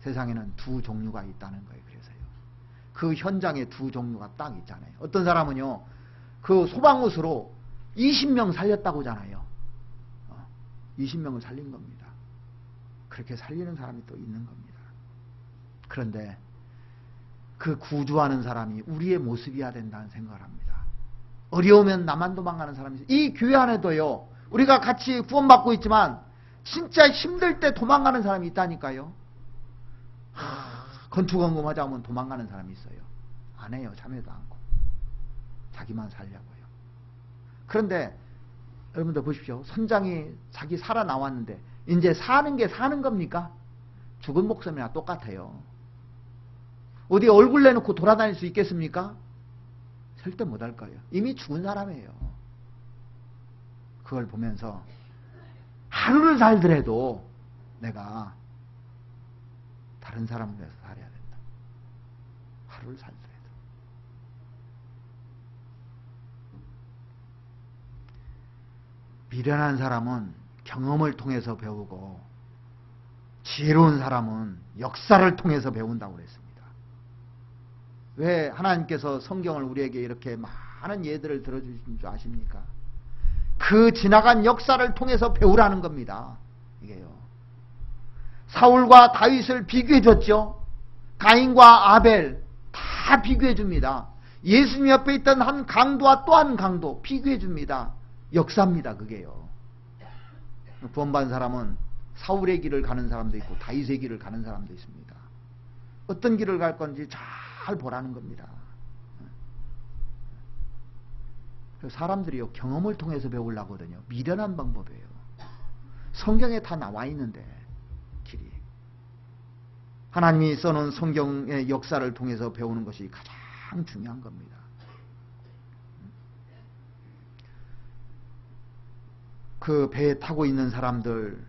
세상에는 두 종류가 있다는 거예요. 그래서요, 그 현장에 두 종류가 딱 있잖아요. 어떤 사람은요 그 소방호수로 20명 살렸다고 하잖아요. 20명을 살린 겁니다. 그렇게 살리는 사람이 또 있는 겁니다. 그런데 그 구조하는 사람이 우리의 모습이어야 된다는 생각을 합니다. 어려우면 나만 도망가는 사람이 있어요. 이 교회 안에도요, 우리가 같이 구원받고 있지만 진짜 힘들 때 도망가는 사람이 있다니까요. 건축원금 하자 하면 도망가는 사람이 있어요. 안 해요. 참여도 않고 자기만 살려고요. 그런데 여러분들 보십시오. 선장이 자기 살아나왔는데 이제 사는 게 사는 겁니까? 죽은 목숨이나 똑같아요. 어디 얼굴 내놓고 돌아다닐 수 있겠습니까? 절대 못할 거예요. 이미 죽은 사람이에요. 그걸 보면서 하루를 살더라도 내가 다른 사람을 위해서 살아야 된다. 하루를 살더라도. 미련한 사람은 경험을 통해서 배우고, 지혜로운 사람은 역사를 통해서 배운다고 그랬습니다. 왜 하나님께서 성경을 우리에게 이렇게 많은 예들을 들어주신 줄 아십니까? 그 지나간 역사를 통해서 배우라는 겁니다. 이게요. 사울과 다윗을 비교해 줬죠. 가인과 아벨 다 비교해 줍니다. 예수님 옆에 있던 한 강도와 또 한 강도 비교해 줍니다. 역사입니다. 그게요. 구원받은 사람은 사울의 길을 가는 사람도 있고 다윗의 길을 가는 사람도 있습니다. 어떤 길을 갈 건지 잘 보라는 겁니다. 사람들이요, 경험을 통해서 배우려고 하거든요. 미련한 방법이에요. 성경에 다 나와 있는데 길이. 하나님이 써놓은 성경의 역사를 통해서 배우는 것이 가장 중요한 겁니다. 그 배에 타고 있는 사람들,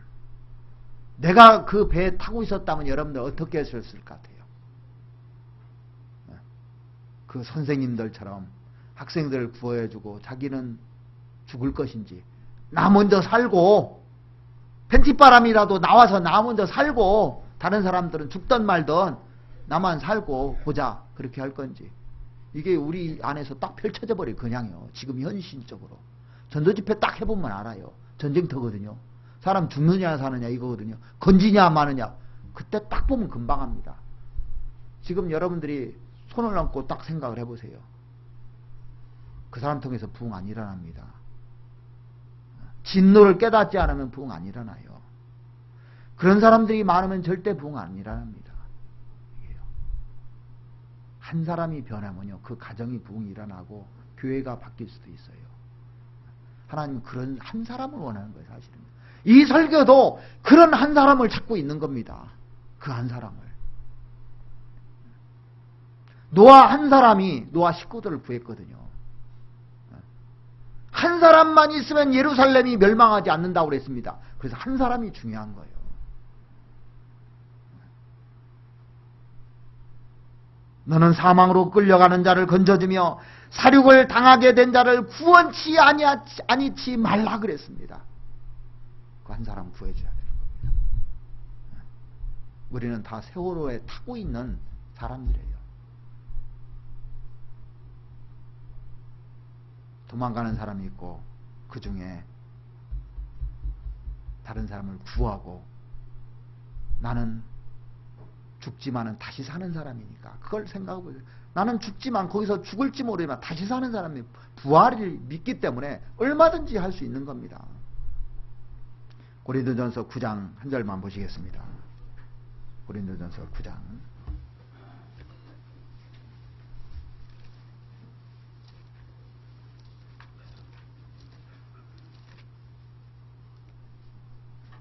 내가 그 배에 타고 있었다면 여러분들 어떻게 했을 것 같아요? 그 선생님들처럼 학생들을 구해주고 자기는 죽을 것인지, 나 먼저 살고 팬티바람이라도 나와서 나 먼저 살고 다른 사람들은 죽든 말든 나만 살고 보자, 그렇게 할 건지. 이게 우리 안에서 딱 펼쳐져 버려요. 그냥요. 지금 현실적으로 전도집회 딱 해보면 알아요. 전쟁터거든요. 사람 죽느냐 사느냐 이거거든요. 건지냐 마느냐. 그때 딱 보면 금방 합니다. 지금 여러분들이 손을 얹고 딱 생각을 해보세요. 그 사람 통해서 부흥 안 일어납니다. 진노를 깨닫지 않으면 부흥 안 일어나요. 그런 사람들이 많으면 절대 부흥 안 일어납니다. 한 사람이 변하면요, 그 가정이 부흥이 일어나고 교회가 바뀔 수도 있어요. 하나님은 그런 한 사람을 원하는 거예요. 사실은 이 설교도 그런 한 사람을 찾고 있는 겁니다. 그 한 사람을. 노아 한 사람이 노아 식구들을 구했거든요. 한 사람만 있으면 예루살렘이 멸망하지 않는다고 그랬습니다. 그래서 한 사람이 중요한 거예요. 너는 사망으로 끌려가는 자를 건져주며 사륙을 당하게 된 자를 구원치 아니치 말라 그랬습니다. 그 한 사람 구해줘야 되는 겁니다. 우리는 다 세월호에 타고 있는 사람들이에요. 도망가는 사람이 있고 그 중에 다른 사람을 구하고, 나는 죽지만은 다시 사는 사람이니까 그걸 생각해보세요. 나는 죽지만 거기서 죽을지 모르지만 다시 사는 사람이 부활을 믿기 때문에 얼마든지 할 수 있는 겁니다. 고린도전서 9장 한 절만 보시겠습니다. 고린도전서 9장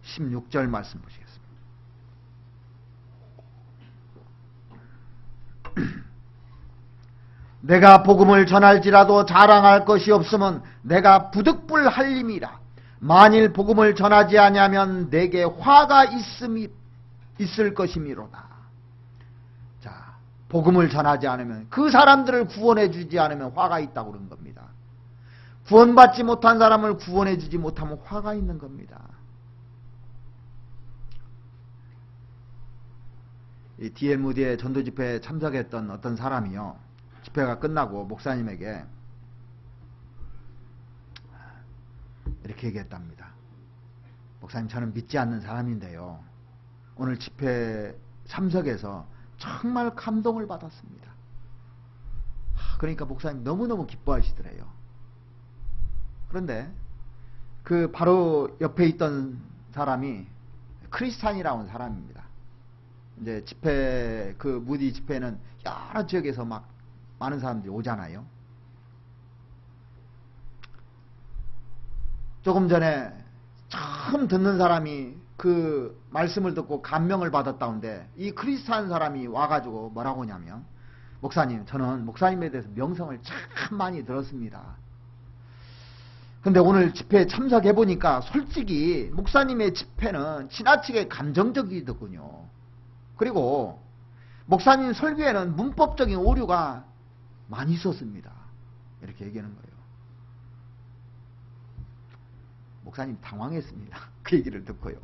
16절 말씀 보시겠습니다. 내가 복음을 전할지라도 자랑할 것이 없으면 내가 부득불 할림이라. 만일 복음을 전하지 아니하면 내게 화가 있을 것이미로다. 자, 복음을 전하지 않으면, 그 사람들을 구원해 주지 않으면 화가 있다고 그런 겁니다. 구원받지 못한 사람을 구원해 주지 못하면 화가 있는 겁니다. 이 D.L. 무디의 전도 집회에 참석했던 어떤 사람이요, 집회가 끝나고 목사님에게 이렇게 얘기했답니다. 목사님, 저는 믿지 않는 사람인데요, 오늘 집회 참석해서 정말 감동을 받았습니다. 그러니까 목사님 너무너무 기뻐하시더래요. 그런데 그 바로 옆에 있던 사람이 크리스찬이라는 사람입니다. 이제 집회, 그 무디 집회는 여러 지역에서 막 많은 사람들이 오잖아요. 조금 전에 처음 듣는 사람이 그 말씀을 듣고 감명을 받았다는데, 이 크리스찬 사람이 와가지고 뭐라고 하냐면, 목사님, 저는 목사님에 대해서 명성을 참 많이 들었습니다. 근데 오늘 집회에 참석해보니까 솔직히 목사님의 집회는 지나치게 감정적이더군요. 그리고 목사님 설교에는 문법적인 오류가 많이 있었습니다. 이렇게 얘기하는 거예요. 목사님 당황했습니다. 그 얘기를 듣고요.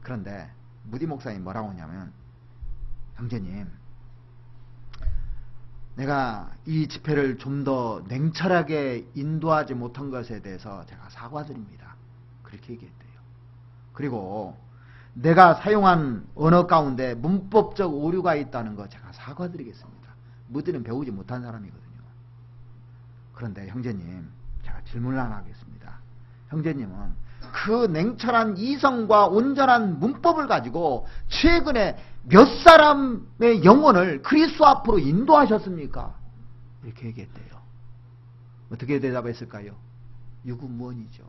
그런데 무디 목사님 뭐라고 하냐면, 형제님, 내가 이 집회를 좀 더 냉철하게 인도하지 못한 것에 대해서 제가 사과드립니다. 그렇게 얘기했대요. 그리고 내가 사용한 언어 가운데 문법적 오류가 있다는 거 제가 사과드리겠습니다. 무디는 배우지 못한 사람이거든요. 그런데 형제님, 제가 질문을 하나 하겠습니다. 형제님은 그 냉철한 이성과 온전한 문법을 가지고 최근에 몇 사람의 영혼을 그리스도 앞으로 인도하셨습니까? 이렇게 얘기했대요. 어떻게 대답했을까요? 유구무원이죠.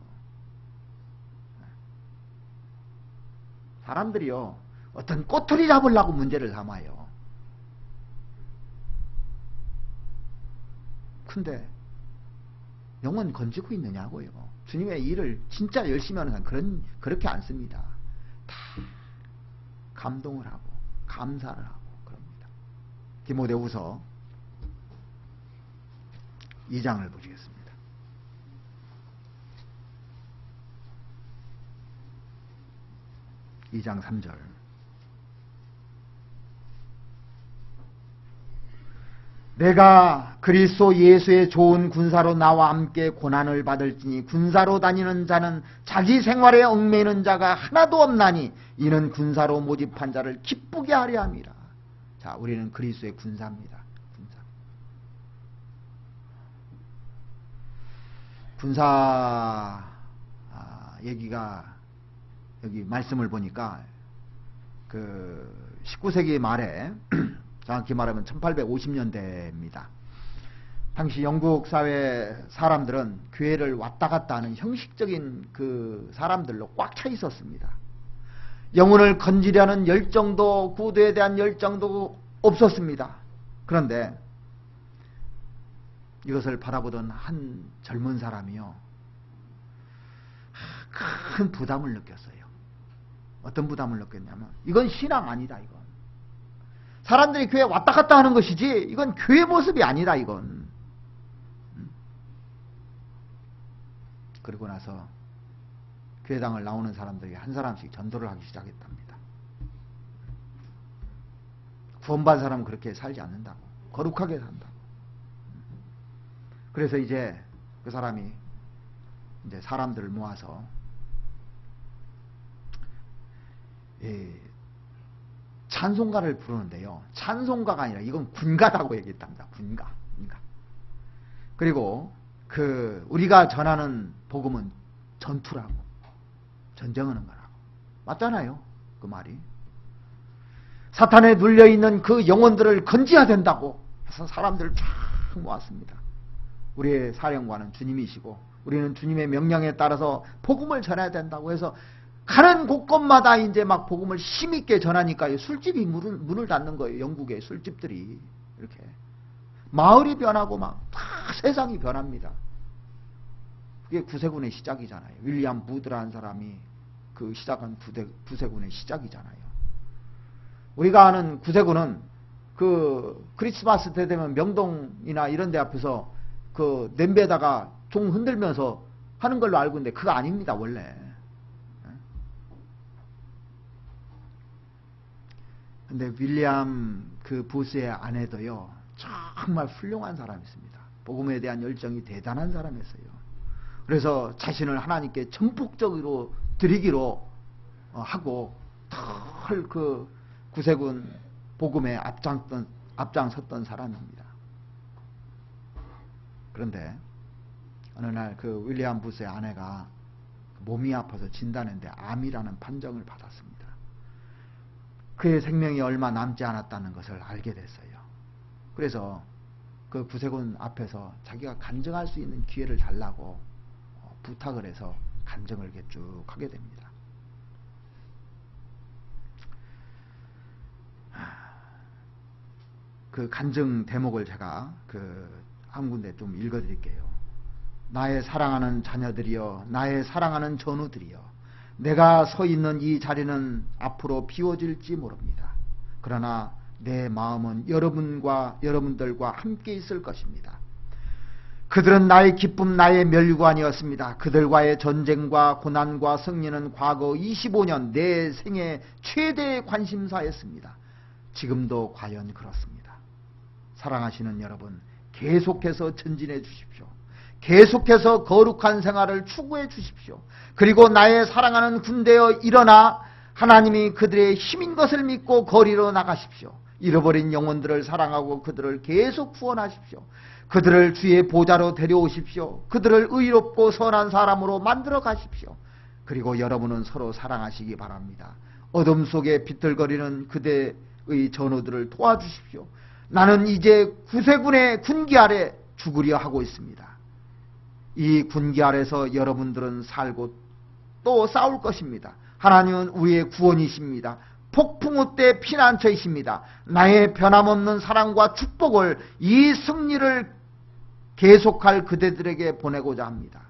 사람들이요, 어떤 꼬투리 잡으려고 문제를 삼아요. 근데 영혼 건지고 있느냐고요. 주님의 일을 진짜 열심히 하는 사람 그렇게 안 씁니다. 다 감동을 하고 감사를 하고 그럽니다. 디모데후서 2장을 보시겠습니다. 2장 3절. 내가 그리스도 예수의 좋은 군사로 나와 함께 고난을 받을지니 군사로 다니는 자는 자기 생활에 얽매이는 자가 하나도 없나니 이는 군사로 모집한 자를 기쁘게 하려 함이라. 자, 우리는 그리스도의 군사입니다. 군사 얘기가 여기 말씀을 보니까 그 19세기 말에 정확히 말하면 1850년대입니다. 당시 영국 사회 사람들은 교회를 왔다 갔다 하는 형식적인 그 사람들로 꽉 차 있었습니다. 영혼을 건지려는 열정도, 구도에 대한 열정도 없었습니다. 그런데 이것을 바라보던 한 젊은 사람이요, 큰 부담을 느꼈어요. 어떤 부담을 느꼈냐면, 이건 신앙 아니다, 이건. 사람들이 교회 왔다 갔다 하는 것이지 이건 교회 모습이 아니다, 이건. 그리고 나서 교회당을 나오는 사람들이 한 사람씩 전도를 하기 시작했답니다. 구원받은 사람은 그렇게 살지 않는다고, 거룩하게 산다고. 그래서 이제 그 사람이 이제 사람들을 모아서 찬송가를 부르는데요, 찬송가가 아니라 이건 군가라고 얘기했답니다. 군가. 그리고 그 우리가 전하는 복음은 전투라고, 전쟁하는 거라고. 맞잖아요, 그 말이. 사탄에 눌려있는 그 영혼들을 건지어야 된다고 해서 사람들을 쫙 모았습니다. 우리의 사령관은 주님이시고 우리는 주님의 명령에 따라서 복음을 전해야 된다고 해서 가는 곳곳마다 이제 막 복음을 힘있게 전하니까 술집이 문을 닫는 거예요. 영국의 술집들이. 이렇게. 마을이 변하고 막 다 세상이 변합니다. 그게 구세군의 시작이잖아요. 윌리엄 부드라는 사람이 그 시작한 구세군의 시작이잖아요. 우리가 아는 구세군은 그 크리스마스 때 되면 명동이나 이런 데 앞에서 그 냄비에다가 종 흔들면서 하는 걸로 알고 있는데 그거 아닙니다, 원래. 근데 윌리엄 그 부스의 아내도요, 정말 훌륭한 사람이었습니다. 복음에 대한 열정이 대단한 사람이었어요. 그래서 자신을 하나님께 전폭적으로 드리기로 하고 털 그 구세군 복음에 앞장섰던 사람입니다. 그런데 어느 날 그 윌리엄 부스의 아내가 몸이 아파서 진단했는데 암이라는 판정을 받았습니다. 그의 생명이 얼마 남지 않았다는 것을 알게 됐어요. 그래서 그 구세군 앞에서 자기가 간증할 수 있는 기회를 달라고 부탁을 해서 간증을 이렇게 쭉 하게 됩니다. 그 간증 대목을 제가 한 군데 좀 읽어드릴게요. 나의 사랑하는 자녀들이여, 나의 사랑하는 전우들이여, 내가 서 있는 이 자리는 앞으로 비워질지 모릅니다. 그러나 내 마음은 여러분들과 함께 있을 것입니다. 그들은 나의 기쁨, 나의 멸관이었습니다. 그들과의 전쟁과 고난과 승리는 과거 25년 내 생애 최대의 관심사였습니다. 지금도 과연 그렇습니다. 사랑하시는 여러분, 계속해서 전진해 주십시오. 계속해서 거룩한 생활을 추구해 주십시오. 그리고 나의 사랑하는 군대여 일어나 하나님이 그들의 힘인 것을 믿고 거리로 나가십시오. 잃어버린 영혼들을 사랑하고 그들을 계속 구원하십시오. 그들을 주의 보좌로 데려오십시오. 그들을 의롭고 선한 사람으로 만들어 가십시오. 그리고 여러분은 서로 사랑하시기 바랍니다. 어둠 속에 비틀거리는 그대의 전우들을 도와주십시오. 나는 이제 구세군의 군기 아래 죽으려 하고 있습니다. 이 군기 아래서 여러분들은 살고 또 싸울 것입니다. 하나님은 우리의 구원이십니다. 폭풍우 때 피난처이십니다. 나의 변함없는 사랑과 축복을, 이 승리를 계속할 그대들에게 보내고자 합니다.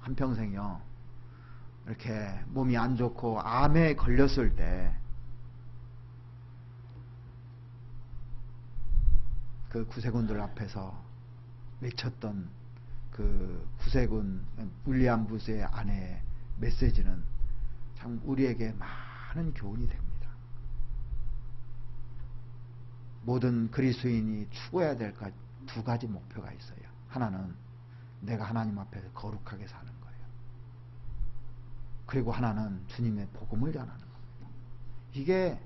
한평생요, 이렇게 몸이 안 좋고 암에 걸렸을 때 그 구세군들 앞에서 외쳤던 그 구세군 윌리엄 부스의 아내의 메시지는 참 우리에게 많은 교훈이 됩니다. 모든 그리스도인이 추구해야 될 두 가지 목표가 있어요. 하나는 내가 하나님 앞에서 거룩하게 사는 거예요. 그리고 하나는 주님의 복음을 전하는 겁니다. 이게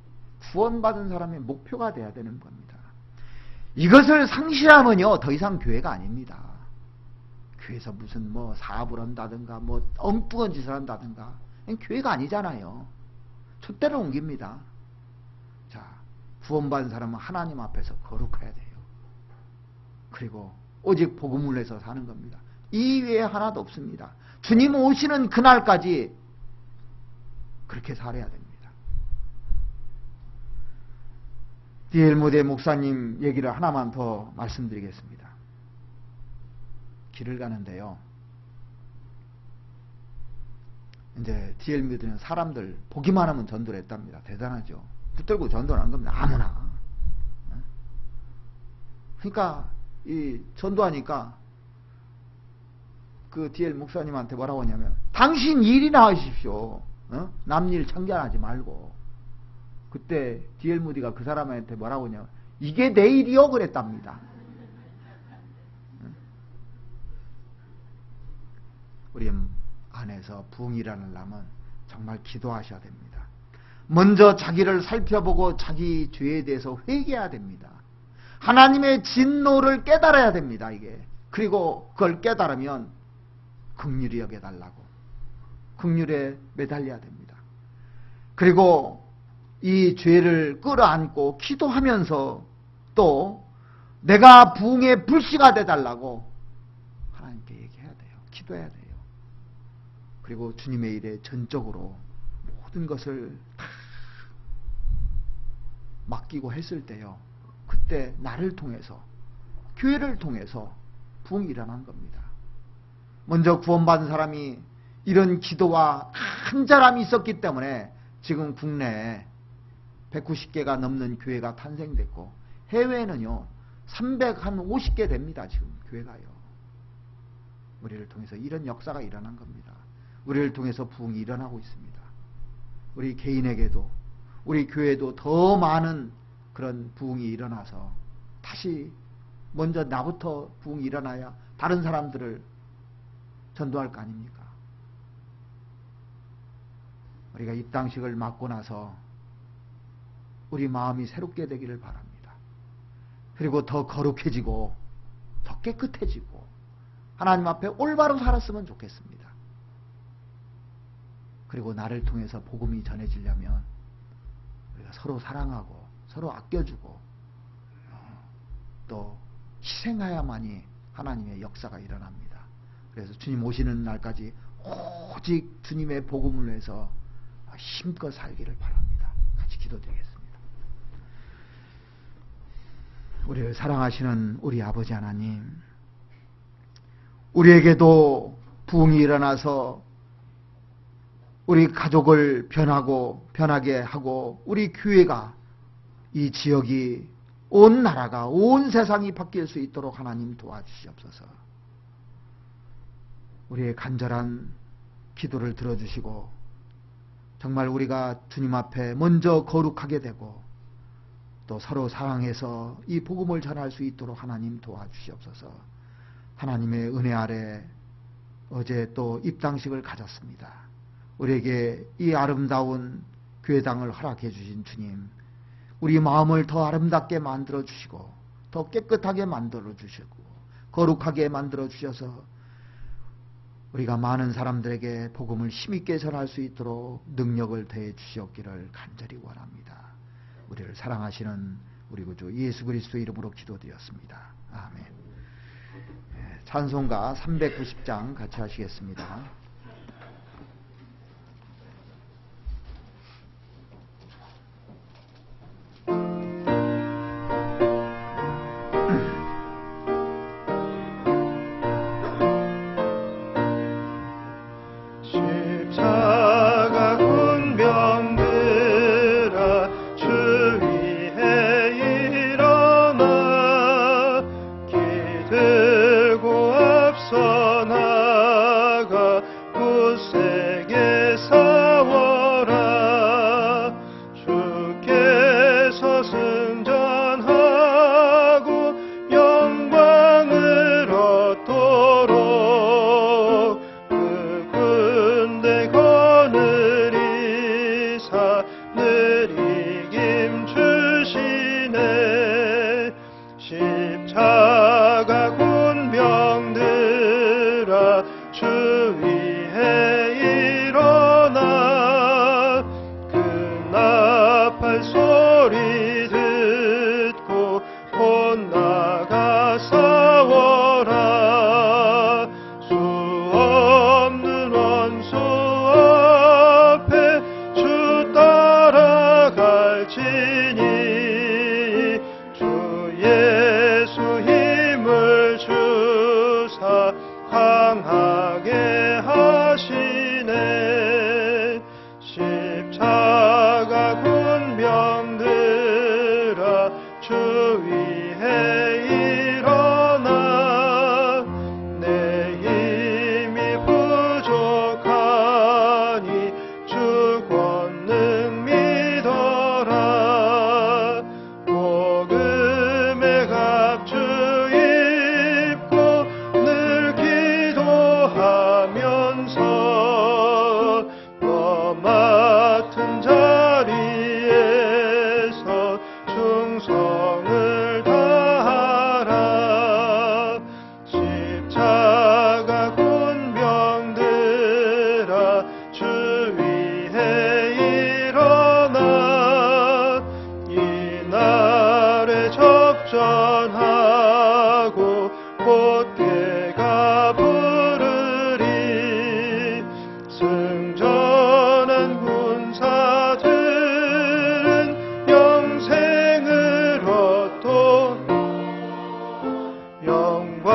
구원받은 사람의 목표가 돼야 되는 겁니다. 이것을 상실하면요, 더 이상 교회가 아닙니다. 교회에서 무슨 사업을 한다든가 엉뚱한 짓을 한다든가, 교회가 아니잖아요. 촛대를 옮깁니다. 자, 구원받은 사람은 하나님 앞에서 거룩해야 돼요. 그리고 오직 복음을 내서 사는 겁니다. 이 외에 하나도 없습니다. 주님 오시는 그날까지 그렇게 살아야 됩니다. D.L. 모디 목사님 얘기를 하나만 더 말씀드리겠습니다. 길을 가는데요, 이제 D.L. 모디는 사람들 보기만 하면 전도를 했답니다. 대단하죠. 붙들고 전도를 한 겁니다. 아무나. 그러니까 이 전도하니까 그 D.L. 목사님한테 뭐라고 하냐면, 당신 일이나 하십시오. 남일 참견하지 말고. 그때 D.L. 무디가 그 사람한테 뭐라고 하냐면, 이게 내 일이요 그랬답니다. 우리 안에서 부흥이라는 남은 정말 기도하셔야 됩니다. 먼저 자기를 살펴보고 자기 죄에 대해서 회개해야 됩니다. 하나님의 진노를 깨달아야 됩니다. 이게. 그리고 그걸 깨달으면 긍휼히 여겨달라고, 긍휼에 매달려야 됩니다. 그리고 이 죄를 끌어안고 기도하면서 또 내가 부흥의 불씨가 되달라고 하나님께 얘기해야 돼요. 기도해야 돼요. 그리고 이 죄를 끌어안고 기도하면서 또 내가 부흥의 불씨가 되달라고 하나님께 얘기해야 돼요. 기도해야 돼요. 그리고 이 죄를 끌어안고 기도하면서 또 내가 부흥의 불씨가 되달라고 하나님께 얘기해야 돼요. 기도해야 돼요. 그리고 주님의 일에 전적으로 모든 것을 다 맡기고 했을 때요, 그때 나를 통해서, 교회를 통해서 부흥이 일어난 겁니다. 먼저 구원받은 사람이 이런 기도와 간절함이 있었기 때문에 지금 국내에 190개가 넘는 교회가 탄생됐고, 해외에는요 350개 됩니다. 지금 교회가요. 우리를 통해서 이런 역사가 일어난 겁니다. 우리를 통해서 부흥이 일어나고 있습니다. 우리 개인에게도, 우리 교회도 더 많은 그런 부흥이 일어나서 다시 먼저 나부터 부흥이 일어나야 다른 사람들을 전도할 거 아닙니까? 우리가 입당식을 맞고 나서 우리 마음이 새롭게 되기를 바랍니다. 그리고 더 거룩해지고 더 깨끗해지고 하나님 앞에 올바로 살았으면 좋겠습니다. 그리고 나를 통해서 복음이 전해지려면 우리가 서로 사랑하고 서로 아껴주고 또 희생해야만이 하나님의 역사가 일어납니다. 그래서 주님 오시는 날까지 오직 주님의 복음을 위해서 힘껏 살기를 바랍니다. 같이 기도드리겠습니다. 우리를 사랑하시는 우리 아버지 하나님, 우리에게도 부흥이 일어나서 우리 가족을 변하게 하고 우리 교회가, 이 지역이, 온 나라가, 온 세상이 바뀔 수 있도록 하나님 도와주시옵소서. 우리의 간절한 기도를 들어주시고 정말 우리가 주님 앞에 먼저 거룩하게 되고 또 서로 사랑해서 이 복음을 전할 수 있도록 하나님 도와주시옵소서. 하나님의 은혜 아래 어제 또 입당식을 가졌습니다. 우리에게 이 아름다운 교회당을 허락해 주신 주님, 우리 마음을 더 아름답게 만들어 주시고 더 깨끗하게 만들어 주시고 거룩하게 만들어 주셔서 우리가 많은 사람들에게 복음을 힘있게 전할 수 있도록 능력을 더해 주시옵기를 간절히 원합니다. 우리를 사랑하시는 우리 구주 예수 그리스도의 이름으로 기도드렸습니다. 아멘. 찬송가 390장 같이 하시겠습니다.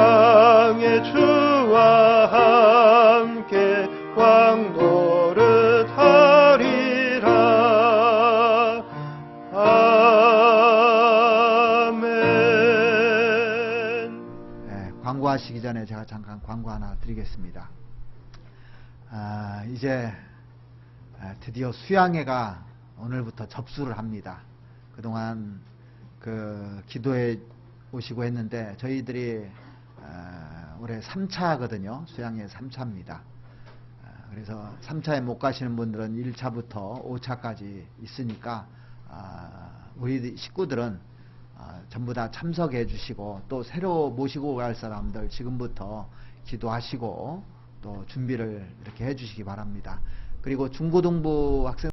영광의 주와 함께 왕노릇 하리라. 아멘. 네, 광고하시기 전에 제가 잠깐 광고 하나 드리겠습니다. 이제 드디어 수양회가 오늘부터 접수를 합니다. 그동안 기도해 오시고 했는데 저희들이 올해 3차거든요. 수양회 3차입니다. 그래서 3차에 못 가시는 분들은 1차부터 5차까지 있으니까 우리 식구들은 전부 다 참석해 주시고, 또 새로 모시고 갈 사람들 지금부터 기도하시고 또 준비를 이렇게 해 주시기 바랍니다. 그리고 중고등부 학생